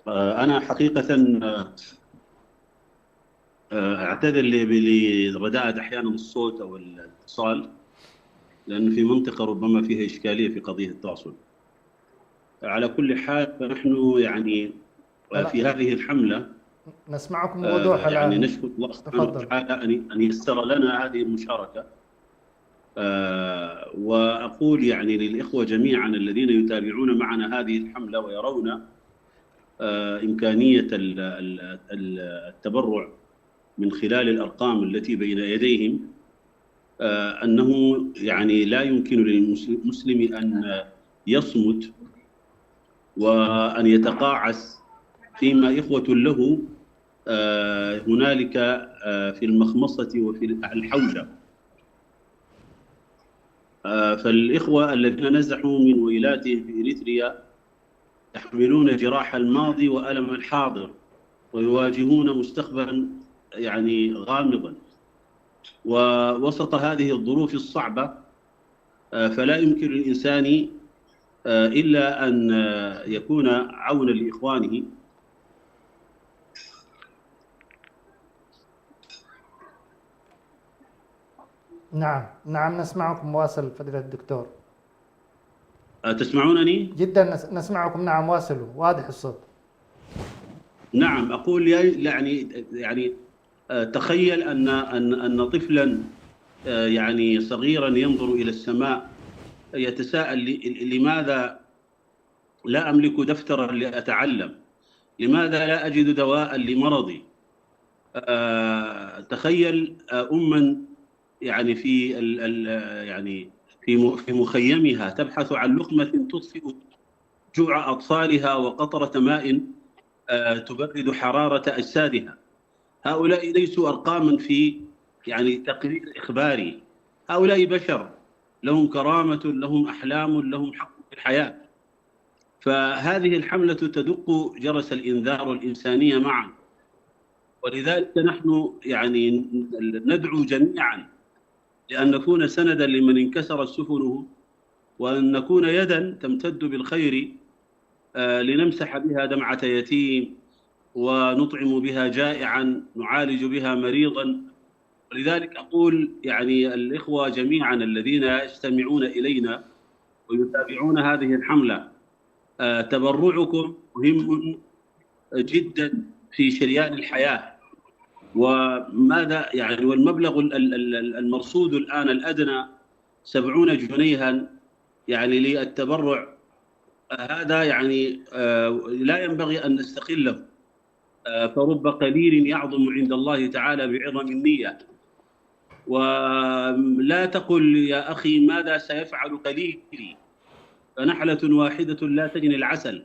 أنا حقيقة أعتذر لرداءة أحيانا الصوت أو الاتصال، لأن في منطقة ربما فيها إشكالية في قضية التواصل. على كل حال فنحن يعني في هذه الحملة نسمعكم بوضوح الآن. يعني نشكر الله سبحانه وتعالى أن يسر لنا هذه المشاركة. وأقول يعني للإخوة جميعا الذين يتابعون معنا هذه الحملة ويرون إمكانية التبرع من خلال الأرقام التي بين يديهم، أنه يعني لا يمكن للمسلم أن يصمت وأن يتقاعس فيما إخوة له هنالك في المخمصة وفي الحوجة. فالإخوة الذين نزحوا من ويلاتهم في إريتريا يحملون جراح الماضي وألم الحاضر ويواجهون مستقبلا يعني غامضا، ووسط هذه الظروف الصعبة فلا يمكن للإنسان إلا أن يكون عونا لإخوانه. نعم نسمعكم. واصل فضيلة الدكتور. تسمعونني؟ جدا نسمعكم. نعم واصلوا، واضح الصوت. نعم أقول يعني تخيل أن طفلا يعني صغيرا ينظر إلى السماء يتساءل لماذا لا أملك دفترا لأتعلم؟ لماذا لا أجد دواء لمرضي؟ تخيل أما يعني في مخيمها تبحث عن لقمة تطفئ جوع أطفالها وقطرة ماء تبرد حرارة أجسادها. هؤلاء ليسوا أرقاما في يعني تقرير إخباري، هؤلاء بشر لهم كرامة، لهم أحلام، لهم حق في الحياة. فهذه الحملة تدق جرس الإنذار الإنسانية معا، ولذلك نحن يعني ندعو جميعا لأن نكون سندا لمن انكسرت سفنه، وأن نكون يدا تمتد بالخير لنمسح بها دمعة يتيم، ونطعم بها جائعا، نعالج بها مريضا. ولذلك أقول يعني الإخوة جميعا الذين يستمعون إلينا ويتابعون هذه الحملة، تبرعكم مهم جدا في شريان الحياة. وماذا يعني والمبلغ المرصود الآن الأدنى 70 جنيها يعني للتبرع، هذا يعني لا ينبغي أن نستقله، فرب قليل يعظم عند الله تعالى بعظم النية. ولا تقل يا أخي ماذا سيفعل قليلي، فنحلة واحدة لا تجني العسل،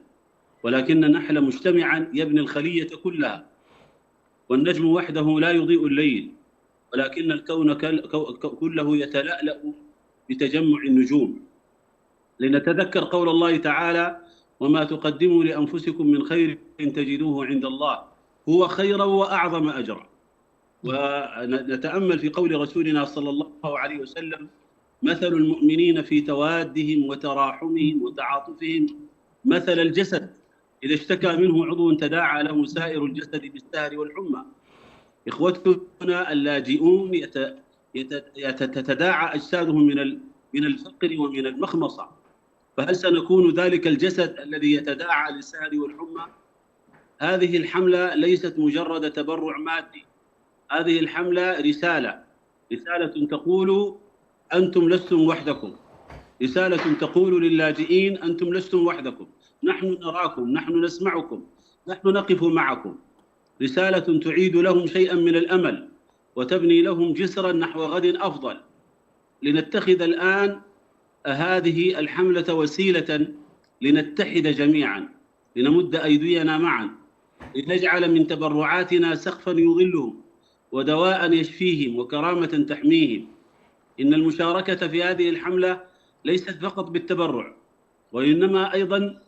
ولكن النحل مجتمعا يبني الخلية كلها، والنجم وحده لا يضيء الليل، ولكن الكون كله يتلألأ بتجمع النجوم. لنتذكر قول الله تعالى: وما تقدموا لأنفسكم من خير تجدوه عند الله هو خيرا وأعظم أجرا. ونتأمل في قول رسولنا صلى الله عليه وسلم: مثل المؤمنين في توادهم وتراحمهم وتعاطفهم مثل الجسد إذا اشتكى منه عضو تداعى له سائر الجسد بالسهر والحمى. إخوتنا اللاجئون تتداعى أجسادهم من الفقر ومن المخمصة، فهل سنكون ذلك الجسد الذي يتداعى للسهر والحمى؟ هذه الحملة ليست مجرد تبرع مادي، هذه الحملة رسالة تقول أنتم لستم وحدكم، رسالة تقول للاجئين أنتم لستم وحدكم، نحن نراكم، نحن نسمعكم، نحن نقف معكم. رسالة تعيد لهم شيئا من الأمل وتبني لهم جسرا نحو غد أفضل. لنتخذ الآن هذه الحملة وسيلة لنتحد جميعا، لنمد أيدينا معا، لنجعل من تبرعاتنا سقفا يظلهم ودواء يشفيهم وكرامة تحميهم. إن المشاركة في هذه الحملة ليست فقط بالتبرع، وإنما أيضا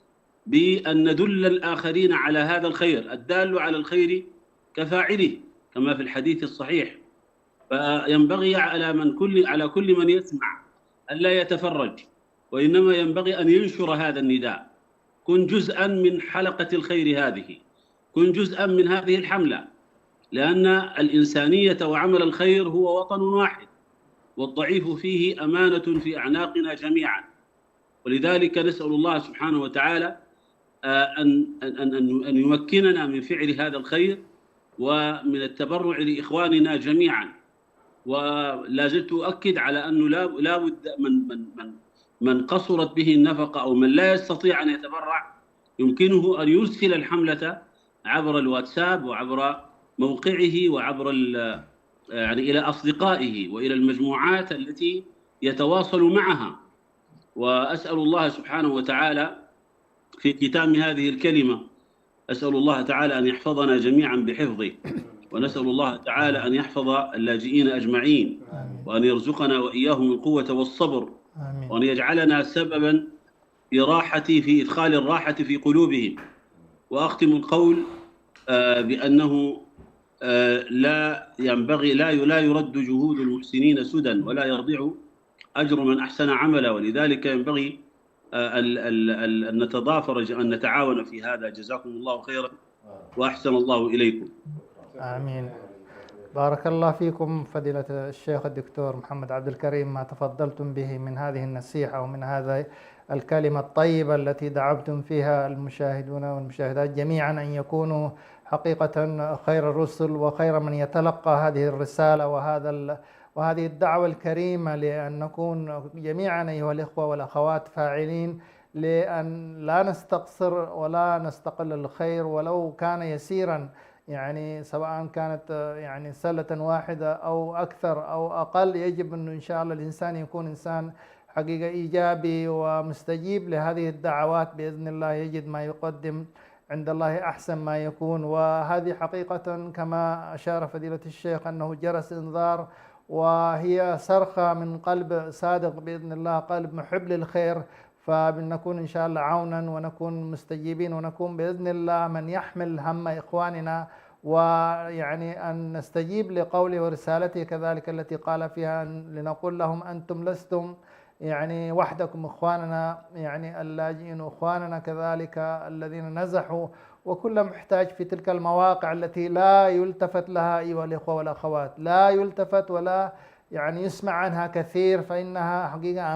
بأن ندل الآخرين على هذا الخير. الدال على الخير كفاعله كما في الحديث الصحيح. فينبغي على كل من يسمع ألا يتفرج، وإنما ينبغي أن ينشر هذا النداء. كن جزءا من حلقة الخير هذه، كن جزءا من هذه الحملة، لأن الإنسانية وعمل الخير هو وطن واحد، والضعيف فيه أمانة في أعناقنا جميعا. ولذلك نسأل الله سبحانه وتعالى أن يمكننا من فعل هذا الخير ومن التبرع لإخواننا جميعا. ولا زلت أؤكد على أنه لا بد من قصرت به النفقة أو من لا يستطيع أن يتبرع يمكنه أن يرسل الحملة عبر الواتساب وعبر موقعه وعبر يعني إلى أصدقائه وإلى المجموعات التي يتواصل معها. وأسأل الله سبحانه وتعالى في ختام هذه الكلمة، أسأل الله تعالى أن يحفظنا جميعا بحفظه، ونسأل الله تعالى أن يحفظ اللاجئين أجمعين، وأن يرزقنا وإياهم القوة والصبر، وأن يجعلنا سببا في إدخال الراحة في قلوبهم. وأختم القول بأنه لا ينبغي لا يرد جهود المحسنين سدى، ولا يضيع أجر من أحسن عملا. ولذلك ينبغي أن نتضافر، أن نتعاون في هذا. جزاكم الله خيرا وأحسن الله إليكم. آمين. بارك الله فيكم فضيلة الشيخ الدكتور محمد عبد الكريم، ما تفضلتم به من هذه النصيحة ومن هذا الكلمة الطيبة التي دعوتم فيها المشاهدون والمشاهدات جميعا أن يكونوا حقيقة خير الرسل وخير من يتلقى هذه الرسالة وهذه الدعوة الكريمة، لأن نكون جميعا أيها الإخوة والأخوات فاعلين، لأن لا نستقصر ولا نستقل الخير ولو كان يسيرا، يعني سواء كانت يعني سلة واحدة أو أكثر أو أقل. يجب أنه إن شاء الله الإنسان يكون إنسان حقيقة إيجابي ومستجيب لهذه الدعوات بإذن الله، يجد ما يقدم عند الله أحسن ما يكون. وهذه حقيقة كما أشار فضيلة الشيخ أنه جرس إنذار، وهي صرخة من قلب صادق بإذن الله، قلب محب للخير. فبنكون إن شاء الله عونا ونكون مستجيبين، ونكون بإذن الله من يحمل هم إخواننا، ويعني أن نستجيب لقوله ورسالته كذلك التي قال فيها لنقول لهم أنتم لستم يعني وحدكم، إخواننا يعني اللاجئين، إخواننا كذلك الذين نزحوا، وكل محتاج في تلك المواقع التي لا يلتفت لها أيها الإخوة والأخوات، لا يلتفت ولا يعني يسمع عنها كثير، فإنها حقيقة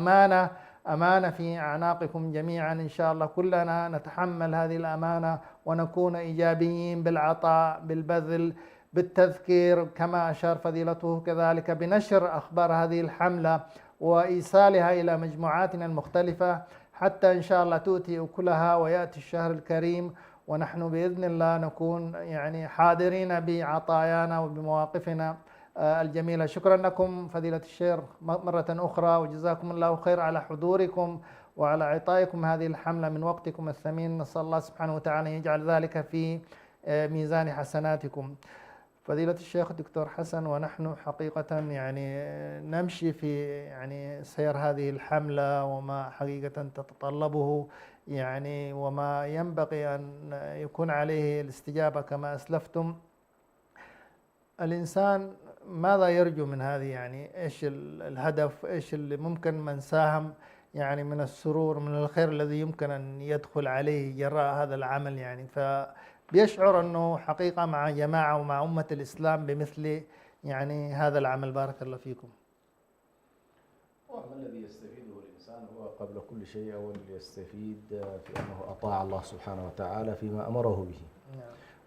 أمانة في أعناقكم جميعا. إن شاء الله كلنا نتحمل هذه الأمانة ونكون إيجابيين بالعطاء، بالبذل، بالتذكير كما أشار فضيلته، كذلك بنشر أخبار هذه الحملة وإيصالها إلى مجموعاتنا المختلفة، حتى إن شاء الله تؤتي أكلها ويأتي الشهر الكريم ونحن بإذن الله نكون يعني حاضرين بعطايانا وبمواقفنا الجميلة. شكرا لكم فضيلة الشيخ مرة أخرى، وجزاكم الله خير على حضوركم وعلى إعطائكم هذه الحملة من وقتكم الثمين. نسأل الله سبحانه وتعالى أن يجعل ذلك في ميزان حسناتكم. فضيلة الشيخ الدكتور حسن، ونحن حقيقة يعني نمشي في يعني سير هذه الحملة وما حقيقة تتطلبه يعني وما ينبغي أن يكون عليه الاستجابة كما أسلفتم. الإنسان ماذا يرجو من هذه؟ يعني إيش الهدف؟ إيش اللي ممكن من ساهم يعني من السرور من الخير الذي يمكن أن يدخل عليه جراء هذا العمل؟ يعني فبيشعر أنه حقيقة مع جماعة ومع أمة الإسلام بمثل يعني هذا العمل. بارك الله فيكم. وما الذي يستفيده الإنسان هو قبل كل شيء أول يستفيد في أنه أطاع الله سبحانه وتعالى فيما أمره به،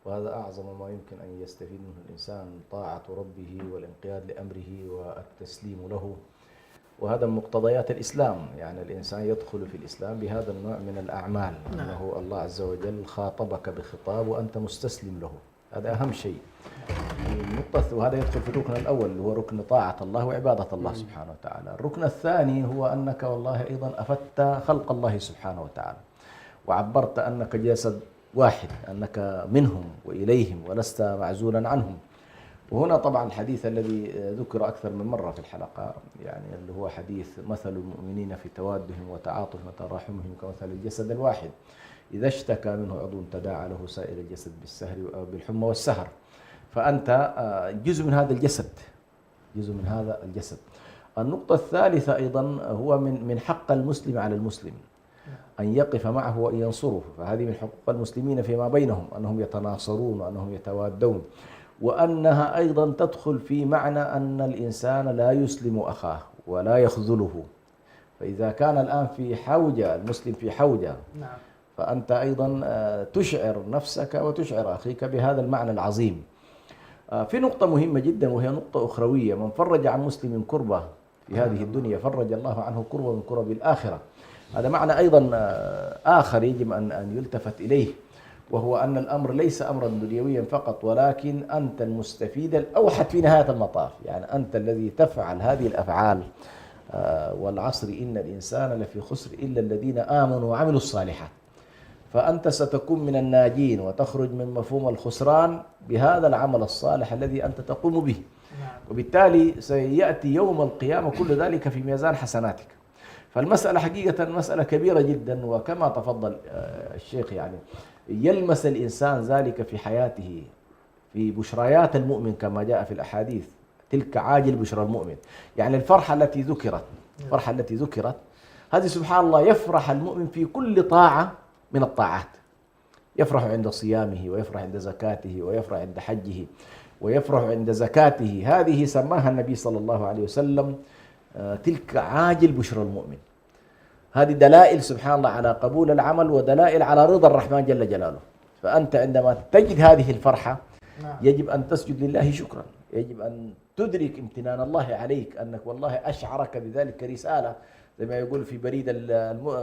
وهذا أعظم ما يمكن أن يستفيد منه الإنسان، طاعة ربه والانقياد لأمره والتسليم له، وهذا من مقتضيات الإسلام. يعني الإنسان يدخل في الإسلام بهذا النوع من الأعمال، أنه الله عز وجل خاطبك بخطاب وأنت مستسلم له، هذا أهم شيء. وهذا يدخل في الركن الأول اللي هو ركن طاعة الله وعبادة الله سبحانه وتعالى. الركن الثاني هو أنك والله أيضا أفدت خلق الله سبحانه وتعالى، وعبرت أنك جسد واحد، أنك منهم وإليهم ولست معزولا عنهم. وهنا طبعا الحديث الذي ذكر أكثر من مرة في الحلقة، يعني اللي هو حديث مثل المؤمنين في توادهم وتعاطفهم وتراحمهم كمثل الجسد الواحد إذا اشتكى منه عضو تداعى له سائر الجسد بالحمى والسهر. فأنت جزء من هذا الجسد، جزء من هذا الجسد. النقطة الثالثة أيضا هو من حق المسلم على المسلم أن يقف معه وأن ينصره، فهذه من حقوق المسلمين فيما بينهم، أنهم يتناصرون وأنهم يتوادون، وأنها أيضا تدخل في معنى أن الإنسان لا يسلم أخاه ولا يخذله. فإذا كان الآن في حوجة، المسلم في حوجة، فأنت أيضا تشعر نفسك وتشعر أخيك بهذا المعنى العظيم. في نقطة مهمة جدا وهي نقطة أخروية: من فرج عن مسلم كربة في هذه الدنيا فرج الله عنه كربة من كرب الآخرة. هذا معنى أيضا آخر يجب أن يلتفت إليه، وهو أن الأمر ليس أمرا دنيويا فقط، ولكن أنت المستفيد الأوحد في نهاية المطاف. يعني أنت الذي تفعل هذه الأفعال. والعصر إن الإنسان لفي خسر إلا الذين آمنوا وعملوا الصالحات. فأنت ستكون من الناجين وتخرج من مفهوم الخسران بهذا العمل الصالح الذي أنت تقوم به. وبالتالي سيأتي يوم القيامة كل ذلك في ميزان حسناتك. فالمسألة حقيقة مسألة كبيرة جدا، وكما تفضل الشيخ يعني يلمس الإنسان ذلك في حياته، في بشريات المؤمن كما جاء في الأحاديث: تلك عاجل بشرى المؤمن. يعني الفرحة التي ذكرت هذه سبحان الله يفرح المؤمن في كل طاعة من الطاعات، يفرح عند صيامه، ويفرح عند زكاته، ويفرح عند حجه، ويفرح عند زكاته. هذه سماها النبي صلى الله عليه وسلم تلك عاجل بشرى المؤمن. هذه دلائل سبحان الله على قبول العمل، ودلائل على رضا الرحمن جل جلاله. فأنت عندما تجد هذه الفرحة يجب أن تسجد لله شكرا، يجب أن تدرك امتنان الله عليك، أنك والله أشعرك بذلك رسالة، زي ما يقول في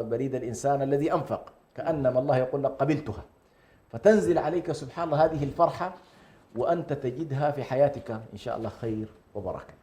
بريد الإنسان الذي أنفق، كأنما الله يقول لك قبلتها. فتنزل عليك سبحان الله هذه الفرحة، وأنت تجدها في حياتك إن شاء الله خير وبركة.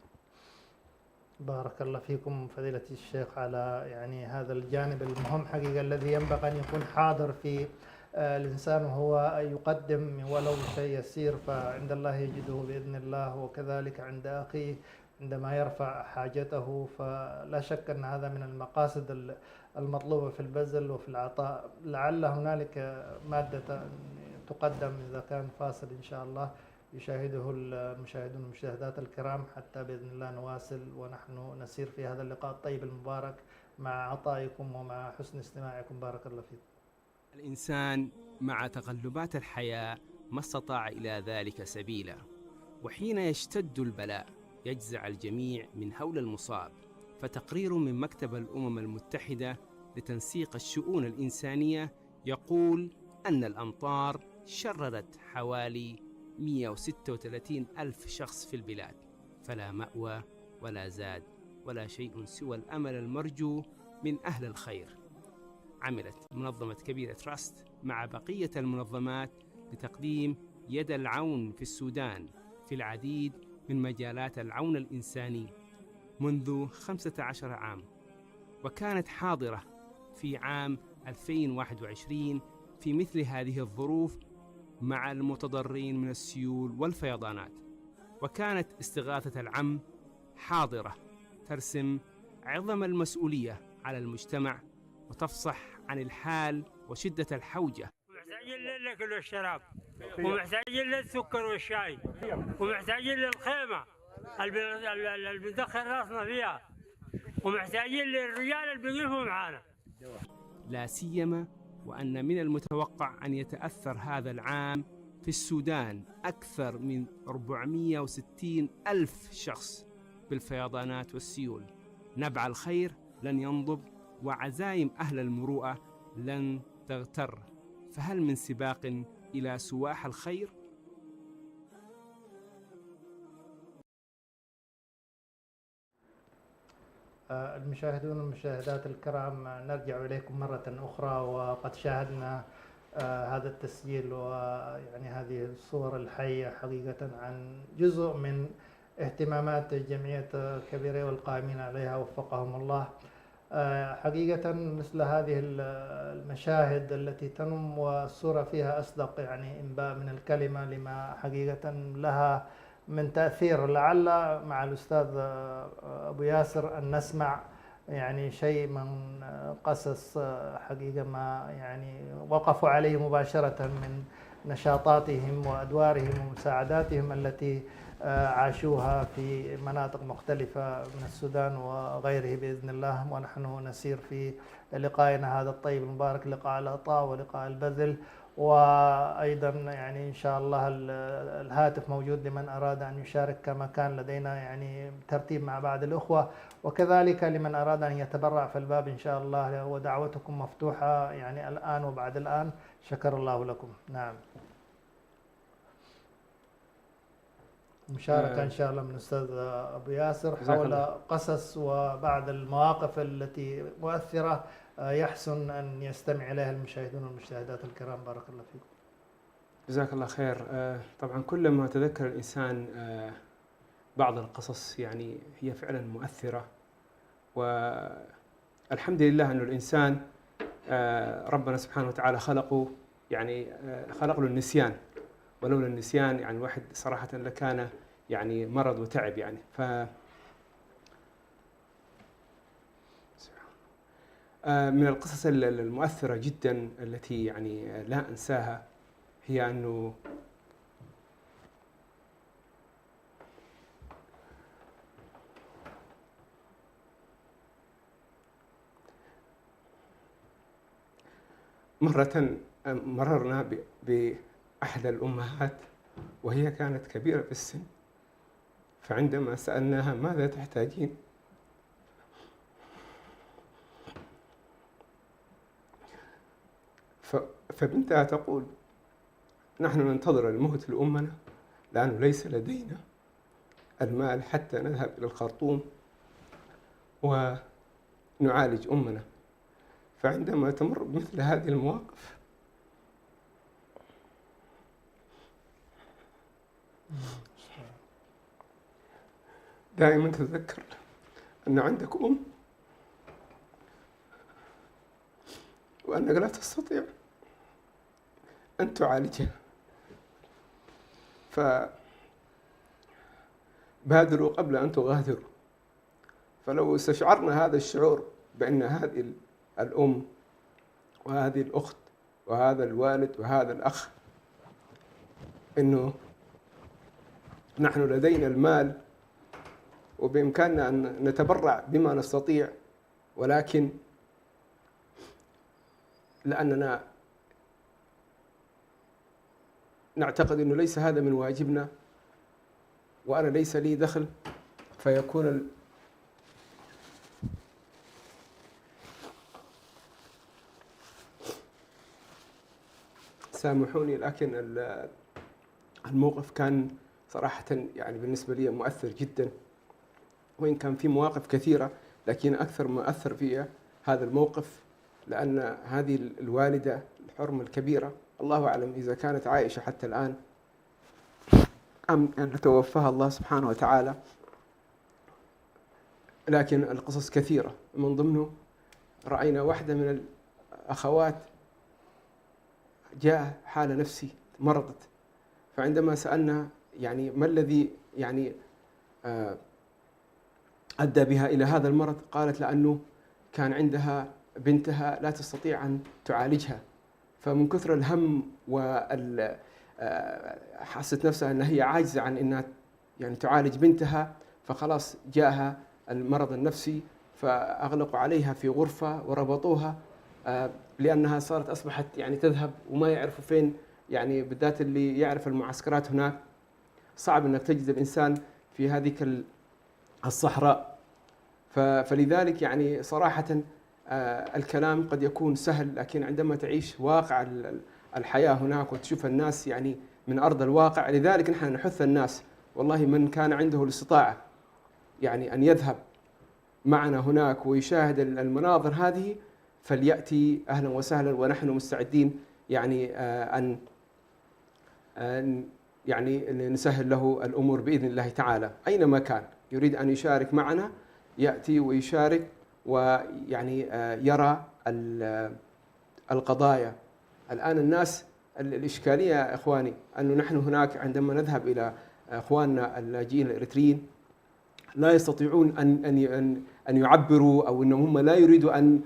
بارك الله فيكم فضيلة الشيخ على يعني هذا الجانب المهم حقيقة الذي ينبغي أن يكون حاضر في الإنسان، وهو يقدم ولو شيء يسير فعند الله يجده بإذن الله، وكذلك عند أخيه عندما يرفع حاجته. فلا شك أن هذا من المقاصد المطلوبة في البذل وفي العطاء. لعل هنالك مادة تقدم إذا كان فاصل إن شاء الله يشاهده المشاهدون والمشاهدات الكرام، حتى بإذن الله نواصل ونحن نسير في هذا اللقاء الطيب المبارك مع عطائكم ومع حسن استماعكم. بارك الله فيكم. الإنسان مع تقلبات الحياة ما استطاع إلى ذلك سبيلا، وحين يشتد البلاء يجزع الجميع من هول المصاب. فتقرير من مكتب الأمم المتحدة لتنسيق الشؤون الإنسانية يقول أن الأمطار شردت حوالي 136 ألف شخص في البلاد، فلا مأوى ولا زاد ولا شيء سوى الأمل المرجو من أهل الخير. عملت منظمة كبيرة تراست مع بقية المنظمات لتقديم يد العون في السودان في العديد من مجالات العون الإنساني منذ 15 عام، وكانت حاضرة في عام 2021 في مثل هذه الظروف مع المتضررين من السيول والفيضانات. وكانت استغاثة العم حاضرة ترسم عظم المسؤولية على المجتمع وتفصح عن الحال وشدة الحوجة. محتاجين للأكل والشراب، ومحتاجين للسكر والشاي، ومحتاجين للخيمة اللي بندخل راسنا فيها، ومحتاجين للرجال اللي بيقفوا معانا. لا سيما وأن من المتوقع أن يتأثر هذا العام في السودان أكثر من 460 ألف شخص بالفيضانات والسيول. نبع الخير لن ينضب وعزائم أهل المروءة لن تغتر، فهل من سباق إلى سواح الخير؟ المشاهدون والمشاهدات الكرام، نرجع إليكم مرة أخرى، وقد شاهدنا هذا التسجيل ويعني هذه الصور الحية حقيقة عن جزء من اهتمامات جمعية كبيرة والقائمين عليها وفقهم الله. حقيقة مثل هذه المشاهد التي تنم والصورة فيها أصدق يعني إنباء من الكلمة لما حقيقة لها من تأثير. لعل مع الأستاذ أبو ياسر أن نسمع يعني شيء من قصص حقيقة ما يعني وقفوا عليه مباشرة من نشاطاتهم وأدوارهم ومساعداتهم التي عاشوها في مناطق مختلفة من السودان وغيره بإذن الله. ونحن نسير في لقائنا هذا الطيب المبارك، لقاء العطاء ولقاء البذل، وأيضا يعني إن شاء الله الهاتف موجود لمن أراد أن يشارك، كما كان لدينا يعني ترتيب مع بعض الأخوة، وكذلك لمن أراد أن يتبرع فالباب إن شاء الله ودعوتكم مفتوحة يعني الآن وبعد الآن. شكر الله لكم. نعم، مشاركة إن شاء الله من الأستاذ أبو ياسر حول قصص وبعض المواقف التي مؤثرة يحسن أن يستمع إليها المشاهدون والمشاهدات الكرام. بارك الله فيكم. جزاك الله خير. طبعا كلما تذكر الإنسان بعض القصص يعني هي فعلا مؤثرة، والحمد لله أن الإنسان ربنا سبحانه وتعالى خلقه يعني خلق له النسيان، ولولا النسيان يعني الواحد صراحة لكان يعني مرض وتعب يعني. من القصص المؤثرة جدا التي يعني لا أنساها هي أنه مرة مررنا بأحدى الأمهات وهي كانت كبيرة في السن، فعندما سألناها ماذا تحتاجين فبنتها تقول نحن ننتظر الموت لأمنا لأنه ليس لدينا المال حتى نذهب إلى الخرطوم ونعالج أمنا. فعندما تمر بمثل هذه المواقف دائما تتذكر أن عندك أم وأنك لا تستطيع أن تعالجها، فبادروا قبل أن تغادروا. فلو استشعرنا هذا الشعور بأن هذه الأم وهذه الأخت وهذا الوالد وهذا الأخ أنه نحن لدينا المال وبإمكاننا أن نتبرع بما نستطيع، ولكن لأننا نعتقد أنه ليس هذا من واجبنا وأنا ليس لي دخل، فيكون سامحوني، لكن الموقف كان صراحة يعني بالنسبة لي مؤثر جدا، وإن كان في مواقف كثيرة لكن أكثر ما أثر فيها هذا الموقف، لأن هذه الوالدة الحرمة الكبيرة الله أعلم إذا كانت عائشة حتى الآن أم أن توفاها الله سبحانه وتعالى، لكن القصص كثيرة. من ضمنه رأينا واحدة من الأخوات جاء حالة نفسي مرضت، فعندما سألنا يعني ما الذي يعني أدى بها إلى هذا المرض، قالت لأنه كان عندها بنتها لا تستطيع أن تعالجها، فمن كثر الهم حست نفسها أنها هي عاجزة عن أنها يعني تعالج بنتها، فخلاص جاءها المرض النفسي فأغلقوا عليها في غرفة وربطوها لأنها صارت أصبحت يعني تذهب وما يعرفوا فين، يعني بالذات اللي يعرف المعسكرات هناك صعب أنك تجد الإنسان في هذه الصحراء. فلذلك يعني صراحة الكلام قد يكون سهل، لكن عندما تعيش واقع الحياة هناك وتشوف الناس يعني من أرض الواقع، لذلك نحن نحث الناس والله من كان عنده الاستطاعة يعني أن يذهب معنا هناك ويشاهد المناظر هذه فليأتي أهلا وسهلا، ونحن مستعدين يعني أن يعني نسهل له الأمور بإذن الله تعالى. أينما كان يريد أن يشارك معنا يأتي ويشارك ويعني يرى القضايا. الآن الناس الإشكالية يا إخواني أنه نحن هناك عندما نذهب إلى إخواننا اللاجئين الإريتريين لا يستطيعون أن يعبروا، أو أنهم هم لا يريدوا أن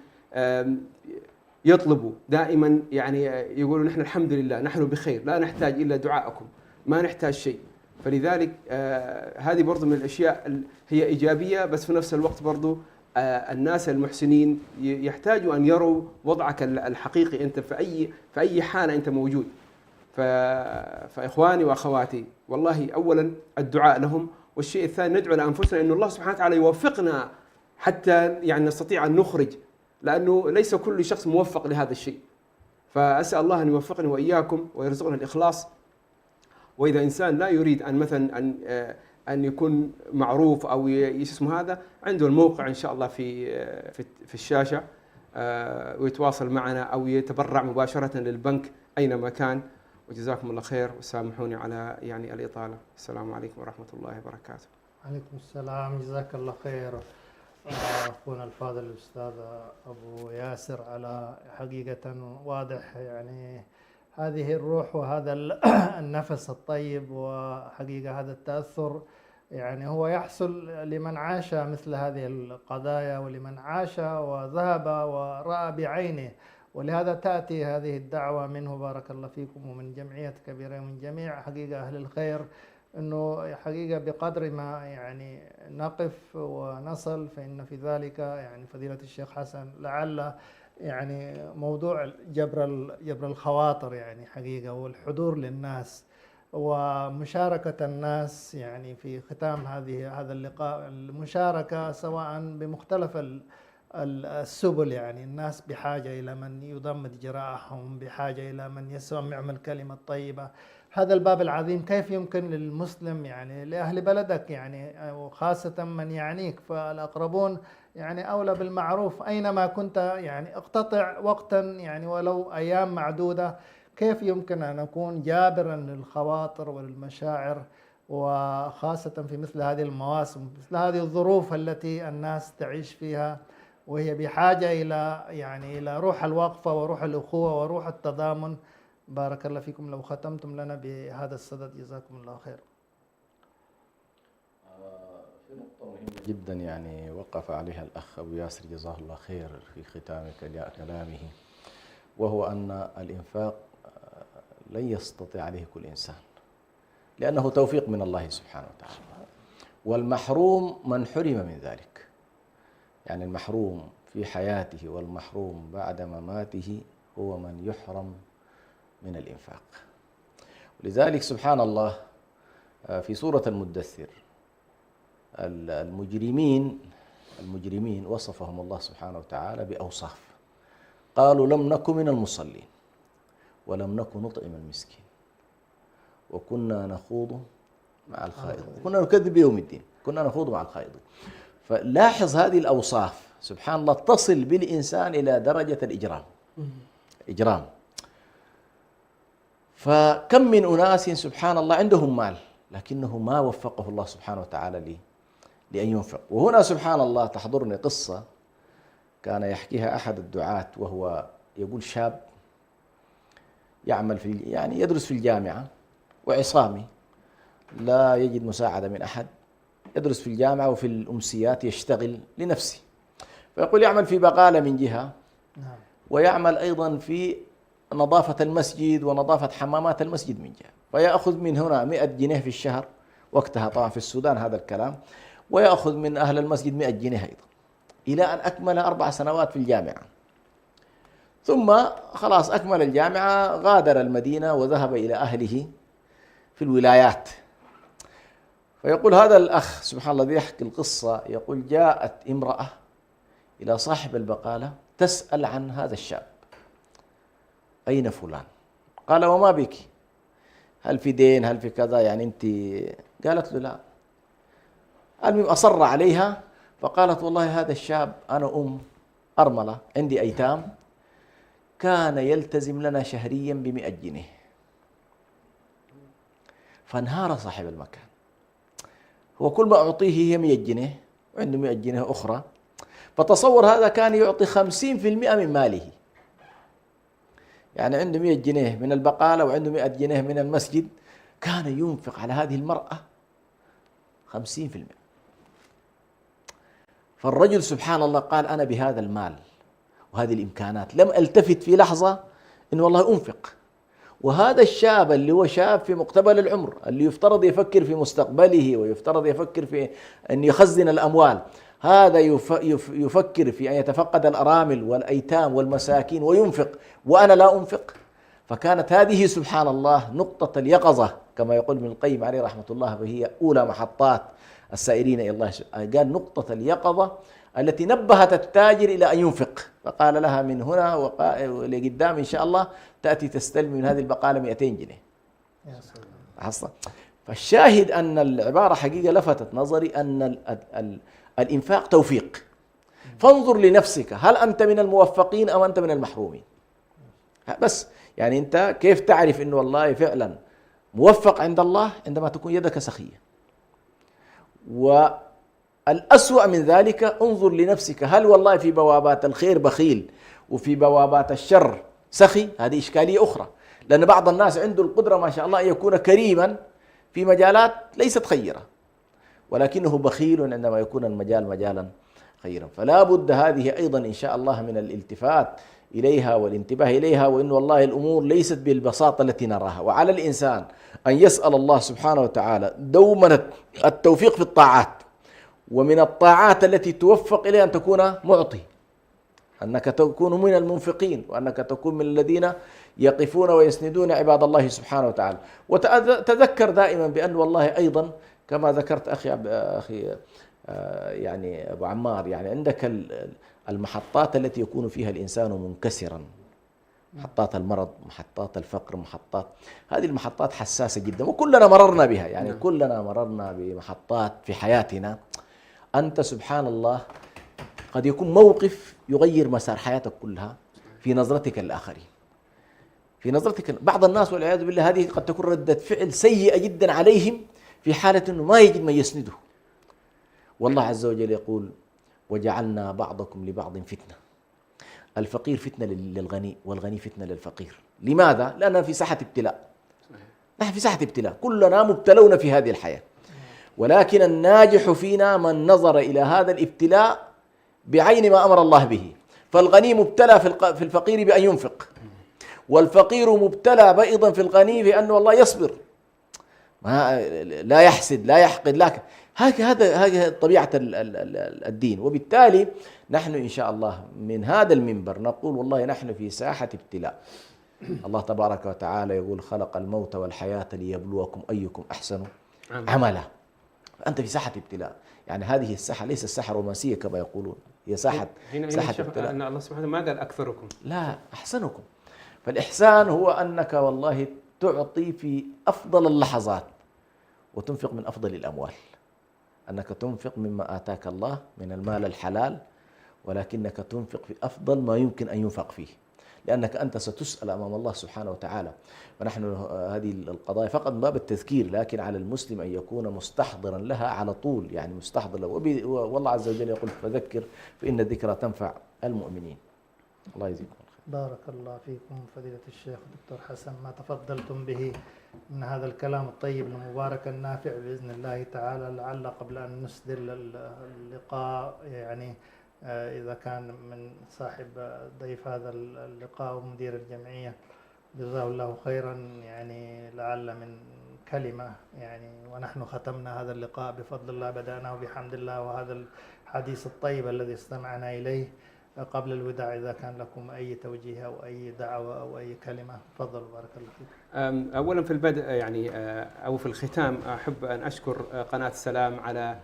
يطلبوا، دائما يعني يقولوا نحن الحمد لله نحن بخير لا نحتاج إلا دعاءكم ما نحتاج شيء. فلذلك هذه برضو من الأشياء هي إيجابية، بس في نفس الوقت برضو الناس المحسنين يحتاجوا أن يروا وضعك الحقيقي أنت في أي حالة أنت موجود. فإخواني وأخواتي والله أولا الدعاء لهم، والشيء الثاني ندعو لأنفسنا أن الله سبحانه وتعالى يوفقنا حتى يعني نستطيع أن نخرج، لأنه ليس كل شخص موفق لهذا الشيء. فأسأل الله أن يوفقني وإياكم ويرزقنا الإخلاص. وإذا إنسان لا يريد أن مثلا أن يكون معروف أو اسمه هذا، عنده الموقع إن شاء الله في الشاشة، ويتواصل معنا أو يتبرع مباشرة للبنك أينما كان. وجزاكم الله خير، وسامحوني على يعني الإطالة. السلام عليكم ورحمة الله وبركاته. عليكم السلام، جزاك الله خير أخونا الفاضل الأستاذ أبو ياسر، على حقيقة واضح يعني هذه الروح وهذا النفس الطيب، وحقيقة هذا التأثر يعني هو يحصل لمن عاش مثل هذه القضايا ولمن عاش وذهب ورأى بعينه. ولهذا تأتي هذه الدعوة منه بارك الله فيكم ومن جمعية كبيرة ومن جميع حقيقة أهل الخير، أنه حقيقة بقدر ما يعني نقف ونصل فإن في ذلك يعني فضيلة الشيخ حسن لعل يعني موضوع جبر الخواطر يعني حقيقة، والحضور للناس ومشاركة الناس يعني في ختام هذا اللقاء، المشاركة سواء بمختلف السبل. يعني الناس بحاجة إلى من يضمد جراحهم، بحاجة إلى من يسمع من الكلمة الطيبة. هذا الباب العظيم كيف يمكن للمسلم يعني لأهل بلدك يعني وخاصة من يعنيك، فالأقربون يعني أولى بالمعروف أينما كنت، يعني اقتطع وقتا يعني ولو أيام معدودة. كيف يمكن أن أكون جابرا للخواطر وللمشاعر، وخاصة في مثل هذه المواسم، مثل هذه الظروف التي الناس تعيش فيها، وهي بحاجة إلى يعني إلى روح الوقفة وروح الأخوة وروح التضامن. بارك الله فيكم لو ختمتم لنا بهذا الصدد، جزاكم الله خير. في نقطة مهمة جدا يعني وقف عليها الأخ أبو ياسر جزاه الله خير في ختام كلامه، وهو أن الإنفاق لن يستطيع عليه كل إنسان، لأنه توفيق من الله سبحانه وتعالى، والمحروم من حرم من ذلك. يعني المحروم في حياته والمحروم بعد مماته هو من يحرم من الإنفاق. ولذلك سبحان الله في سورة المدثر المجرمين وصفهم الله سبحانه وتعالى بأوصاف، قالوا لم نكن من المصلين ولم نكن نطعم المسكين وكنا نخوض مع الخائضين وكنا نكذب بيوم الدين، كنا نخوض مع الخائضين. فلاحظ هذه الأوصاف سبحان الله تصل بالإنسان إلى درجة الإجرام. فكم من أناس سبحان الله عندهم مال لكنه ما وفقه الله سبحانه وتعالى لأن ينفق. وهنا سبحان الله تحضرني قصة كان يحكيها أحد الدعاة، وهو يقول شاب يعمل يعني يدرس في الجامعة وعصامي لا يجد مساعدة من أحد، يدرس في الجامعة وفي الأمسيات يشتغل لنفسه، فيقول يعمل في بقالة من جهة ويعمل أيضا في نظافة المسجد ونظافة حمامات المسجد من جهة، فيأخذ من هنا 100 جنيه في الشهر، وقتها طبعا في السودان هذا الكلام، ويأخذ من أهل المسجد 100 جنيه أيضا، إلى أن أكمل 4 سنوات في الجامعة. ثم خلاص أكمل الجامعة، غادر المدينة وذهب إلى أهله في الولايات. فيقول هذا الأخ سبحان الله يحكي القصة، يقول جاءت امرأة إلى صاحب البقالة تسأل عن هذا الشاب، أين فلان؟ قال وما بك؟ هل في دين؟ هل في كذا؟ يعني أنت؟ قالت له لا. المهم أصر عليها، فقالت والله هذا الشاب أنا أرملة عندي أيتام، كان يلتزم لنا شهريا ب100 جنيه. فانهار صاحب المكان، هو كل ما أعطيه هي 100 جنيه وعنده 100 جنيه أخرى، فتصور هذا كان يعطي 50% من ماله، يعني عنده 100 جنيه من البقالة وعنده 100 جنيه من المسجد، كان ينفق على هذه المرأة 50%. فالرجل سبحان الله قال أنا بهذا المال وهذه الإمكانات لم ألتفت في لحظة إن والله أنفق. وهذا الشاب اللي هو شاب في مقتبل العمر، اللي يفترض يفكر في مستقبله ويفترض يفكر في أن يخزن الأموال، هذا يفكر في أن يتفقد الأرامل والأيتام والمساكين وينفق، وأنا لا أنفق. فكانت هذه سبحان الله نقطة اليقظة كما يقول ابن القيم عليه رحمة الله، وهي أولى محطات السائرين إلى الله. قال نقطة اليقظة التي نبهت التاجر إلى أن ينفق، فقال لها من هنا ولقدام إن شاء الله تأتي تستلم من هذه البقالة 200 جنيه. فالشاهد أن العبارة حقيقة لفتت نظري أن الإنفاق توفيق. فانظر لنفسك، هل أنت من الموفقين أو أنت من المحرومين؟ بس يعني أنت كيف تعرف أنه والله فعلا موفق عند الله؟ عندما تكون يدك سخية. والأسوأ من ذلك انظر لنفسك، هل والله في بوابات الخير بخيل وفي بوابات الشر سخي؟ هذه إشكالية أخرى، لأن بعض الناس عنده القدرة ما شاء الله أن يكون كريما في مجالات ليست خيرة، ولكنه بخيل عندما يكون المجال مجالا خيرا. فلا بد هذه أيضا إن شاء الله من الالتفات إليها والانتباه إليها، وإن والله الأمور ليست بالبساطة التي نراها. وعلى الإنسان أن يسأل الله سبحانه وتعالى دوما التوفيق في الطاعات، ومن الطاعات التي توفق إليها أن تكون معطي، أنك تكون من المنفقين، وأنك تكون من الذين يقفون ويسندون عباد الله سبحانه وتعالى. وتذكر دائما بأن والله أيضا كما ذكرت أخي يعني أبو عمار، يعني عندك المحطات التي يكون فيها الإنسان منكسرا، محطات المرض، محطات الفقر، هذه المحطات حساسة جدا، وكلنا مررنا بها، يعني كلنا مررنا بمحطات في حياتنا. أنت سبحان الله قد يكون موقف يغير مسار حياتك كلها في نظرتك للآخرين، في نظرتك. بعض الناس والعياذ بالله هذه قد تكون ردة فعل سيئة جدا عليهم في حالة أنه ما يجد من يسنده. والله عز وجل يقول وجعلنا بعضكم لبعض فتنة، الفقير فتنة للغني والغني فتنة للفقير. لماذا؟ لأننا في ساحة ابتلاء، نحن في ساحة ابتلاء، كلنا مبتلون في هذه الحياة، ولكن الناجح فينا من نظر إلى هذا الابتلاء بعين ما أمر الله به. فالغني مبتلى في الفقير بأن ينفق، والفقير مبتلى أيضا في الغني بأنه الله يصبر، لا يحسد لا يحقد، لكن هذه طبيعة الدين. وبالتالي نحن إن شاء الله من هذا المنبر نقول والله نحن في ساحة ابتلاء. الله تبارك وتعالى يقول خلق الموت والحياة ليبلوكم أيكم أحسن عملا. أنت في ساحة ابتلاء، يعني هذه الساحة ليست ساحة رومانسية كما يقولون، هي ساحة ابتلاء. أن الله سبحانه ما قال أكثركم، لا، أحسنكم. فالإحسان هو أنك والله تعطي في أفضل اللحظات وتنفق من أفضل الأموال، أنك تنفق مما آتاك الله من المال الحلال، ولكنك تنفق في أفضل ما يمكن أن ينفق فيه، لأنك أنت ستسأل أمام الله سبحانه وتعالى. ونحن هذه القضايا فقط من باب التذكير، لكن على المسلم أن يكون مستحضرا لها على طول، يعني مستحضر. والله عز وجل يقول فذكر فإن الذكرى تنفع المؤمنين. الله يجزيكم. بارك الله فيكم فضيلة الشيخ الدكتور حسن، ما تفضلتم به من هذا الكلام الطيب المبارك النافع بإذن الله تعالى. لعل قبل أن نسدل اللقاء يعني إذا كان من صاحب ضيف هذا اللقاء ومدير الجمعية جزاه الله خيرا، يعني لعل من كلمة يعني، ونحن ختمنا هذا اللقاء بفضل الله، بدأناه بحمد الله، وهذا الحديث الطيب الذي استمعنا إليه. قبل الوداع إذا كان لكم أي توجيه أو أي دعوة أو أي كلمة تفضلوا بارك الله فيكم. أولا في البدء يعني أو في الختام أحب أن أشكر قناة السلام على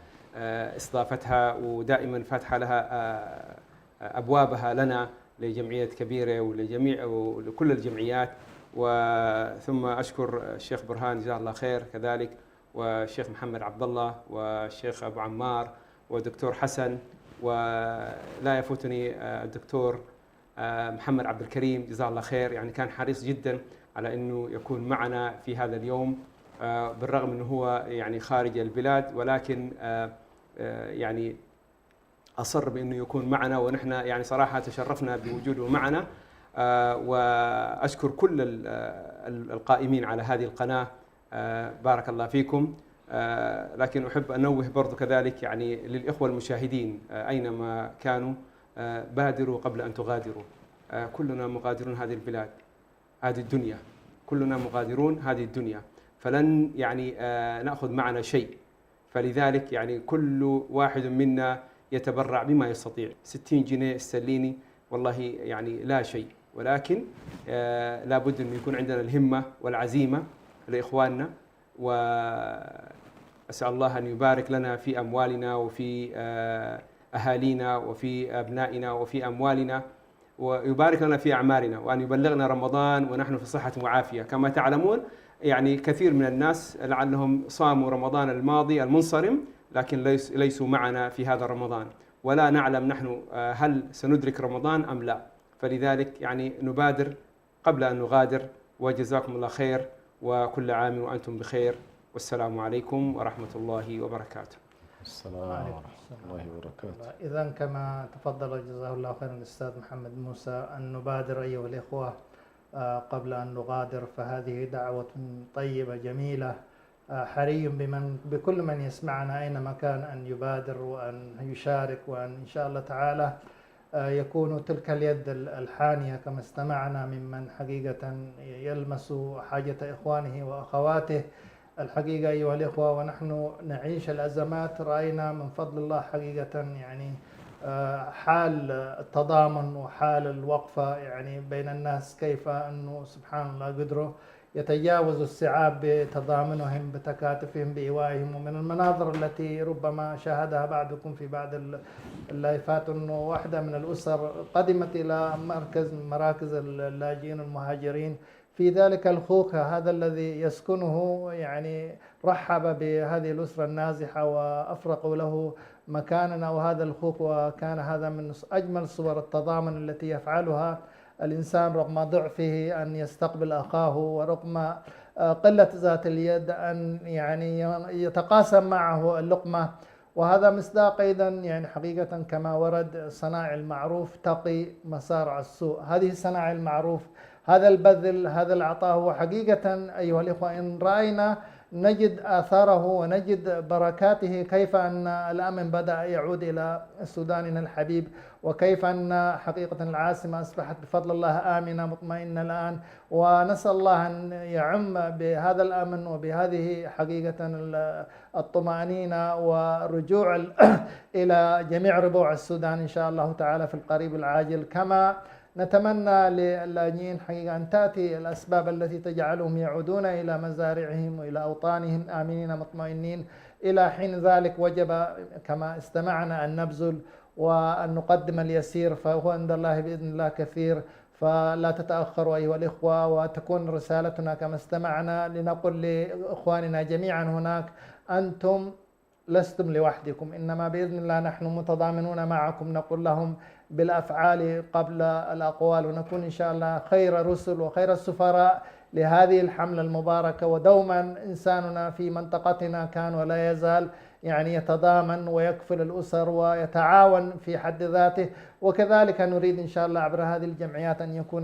استضافتها ودائما فاتحة لها أبوابها لنا لجمعية كبيرة ولجميع ولكل الجمعيات. وثم أشكر الشيخ برهان جزاه الله خير كذلك، والشيخ محمد عبد الله، والشيخ أبو عمار، والدكتور حسن، ولا يفوتني الدكتور محمد عبد الكريم جزاه الله خير، يعني كان حريص جدا على أنه يكون معنا في هذا اليوم، بالرغم أنه هو يعني خارج البلاد، ولكن يعني أصر بأنه يكون معنا، ونحن يعني صراحة تشرفنا بوجوده معنا. وأشكر كل القائمين على هذه القناة، بارك الله فيكم. لكن أحب أنوه برضو كذلك يعني للإخوة المشاهدين أينما كانوا، بادروا قبل أن تغادروا. كلنا مغادرون هذه البلاد، هذه الدنيا، كلنا مغادرون هذه الدنيا، فلن يعني نأخذ معنا شيء. فلذلك يعني كل واحد منا يتبرع بما يستطيع. 60 جنيه استرليني والله يعني لا شيء، ولكن لابد أن يكون عندنا الهمة والعزيمة لإخواننا. وأسأل الله أن يبارك لنا في أموالنا وفي أهالينا وفي أبنائنا وفي أموالنا، ويبارك لنا في أعمالنا، وأن يبلغنا رمضان ونحن في صحة وعافية. كما تعلمون يعني كثير من الناس لعلهم صاموا رمضان الماضي المنصرم، لكن ليسوا معنا في هذا رمضان، ولا نعلم نحن هل سندرك رمضان أم لا. فلذلك يعني نبادر قبل أن نغادر. وجزاكم الله خير، وكل عام وأنتم بخير، والسلام عليكم ورحمة الله وبركاته. السلام ورحمة الله وبركاته. إذا كما تفضل جزاه الله خيرا الأستاذ محمد موسى، أن نبادر أيها الإخوة قبل أن نغادر، فهذه دعوة طيبة جميلة. حري بكل من يسمعنا أينما كان أن يبادر وأن يشارك، وأن إن شاء الله تعالى يكون تلك اليد الحانية كما استمعنا ممن حقيقة يلمس حاجة إخوانه وأخواته. الحقيقة أيها الإخوة ونحن نعيش الأزمات رأينا من فضل الله حقيقة يعني حال التضامن وحال الوقفة يعني بين الناس، كيف أنه سبحان الله قدروا يتجاوزوا الصعاب بتضامنهم بتكاتفهم بإيوائهم. ومن المناظر التي ربما شاهدها بعضكم في بعض اللايفات أنه واحدة من الأسر قدمت إلى مراكز اللاجئين المهاجرين، في ذلك الخوخة هذا الذي يسكنه يعني رحب بهذه الأسرة النازحة وأفرقوا له مكانا وهذا الخوخ، وكان هذا من أجمل صور التضامن التي يفعلها الإنسان رغم ضعفه أن يستقبل أخاه، ورغم قلة ذات اليد أن يعني يتقاسم معه اللقمة. وهذا مصداق أيضا يعني حقيقة كما ورد صناع المعروف تقي مسارع السوء. هذه صناع المعروف، هذا البذل، هذا العطاء هو حقيقة أيها الإخوة إن رأينا نجد آثاره ونجد بركاته، كيف أن الأمن بدأ يعود إلى سوداننا الحبيب، وكيف أن حقيقة العاصمة أصبحت بفضل الله آمنة مطمئنة الآن. ونسأل الله أن يعم بهذا الأمن وبهذه حقيقة الطمأنينة ورجوع إلى جميع ربوع السودان إن شاء الله تعالى في القريب العاجل. كما نتمنى للاجئين حقيقة أن تأتي الأسباب التي تجعلهم يعودون إلى مزارعهم وإلى أوطانهم آمنين مطمئنين. إلى حين ذلك وجب كما استمعنا أن نبذل وأن نقدم اليسير، فهو عند الله بإذن الله كثير. فلا تتأخروا أيها الإخوة، وتكون رسالتنا كما استمعنا لنقول لإخواننا جميعا هناك أنتم لستم لوحدكم، إنما بإذن الله نحن متضامنون معكم. نقول لهم بالأفعال قبل الأقوال، ونكون إن شاء الله خير رسل وخير السفراء لهذه الحملة المباركة. ودوما إنساننا في منطقتنا كان ولا يزال يعني يتضامن ويكفل الأسر ويتعاون في حد ذاته، وكذلك نريد إن شاء الله عبر هذه الجمعيات أن يكون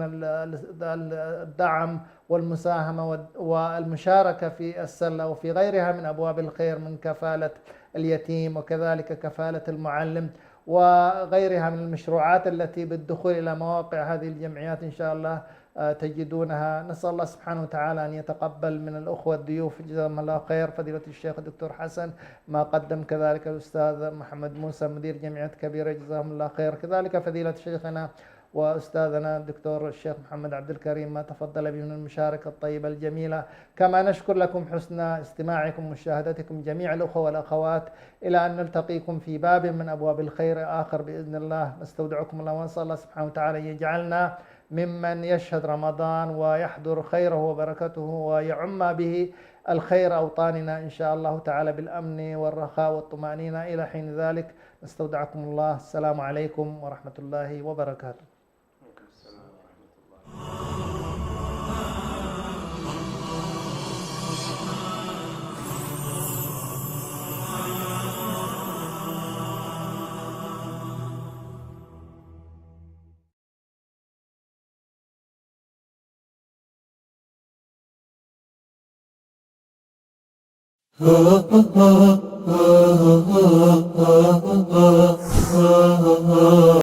الدعم والمساهمة والمشاركة في السلة وفي غيرها من أبواب الخير، من كفالة اليتيم وكذلك كفالة المعلم وغيرها من المشروعات التي بالدخول إلى مواقع هذه الجمعيات إن شاء الله تجدونها. نسأل الله سبحانه وتعالى أن يتقبل من الأخوة الضيوف جزاهم الله خير، فضيلة الشيخ الدكتور حسن ما قدم، كذلك الأستاذ محمد موسى مدير جمعية كبيرة جزاهم الله خير، كذلك فضيلة شيخنا وأستاذنا الدكتور الشيخ محمد عبد الكريم ما تفضل به من المشاركة الطيبة الجميلة. كما نشكر لكم حسن استماعكم ومشاهدتكم جميع الأخوة والأخوات، إلى أن نلتقيكم في باب من أبواب الخير آخر بإذن الله. نستودعكم الله ونسأل الله سبحانه وتعالى أن يجعلنا ممن يشهد رمضان ويحضر خيره وبركته ويعم به الخير أوطاننا إن شاء الله تعالى بالأمن والرخاء والطمأنينة. إلى حين ذلك نستودعكم الله. السلام عليكم ورحمة الله وبركاته.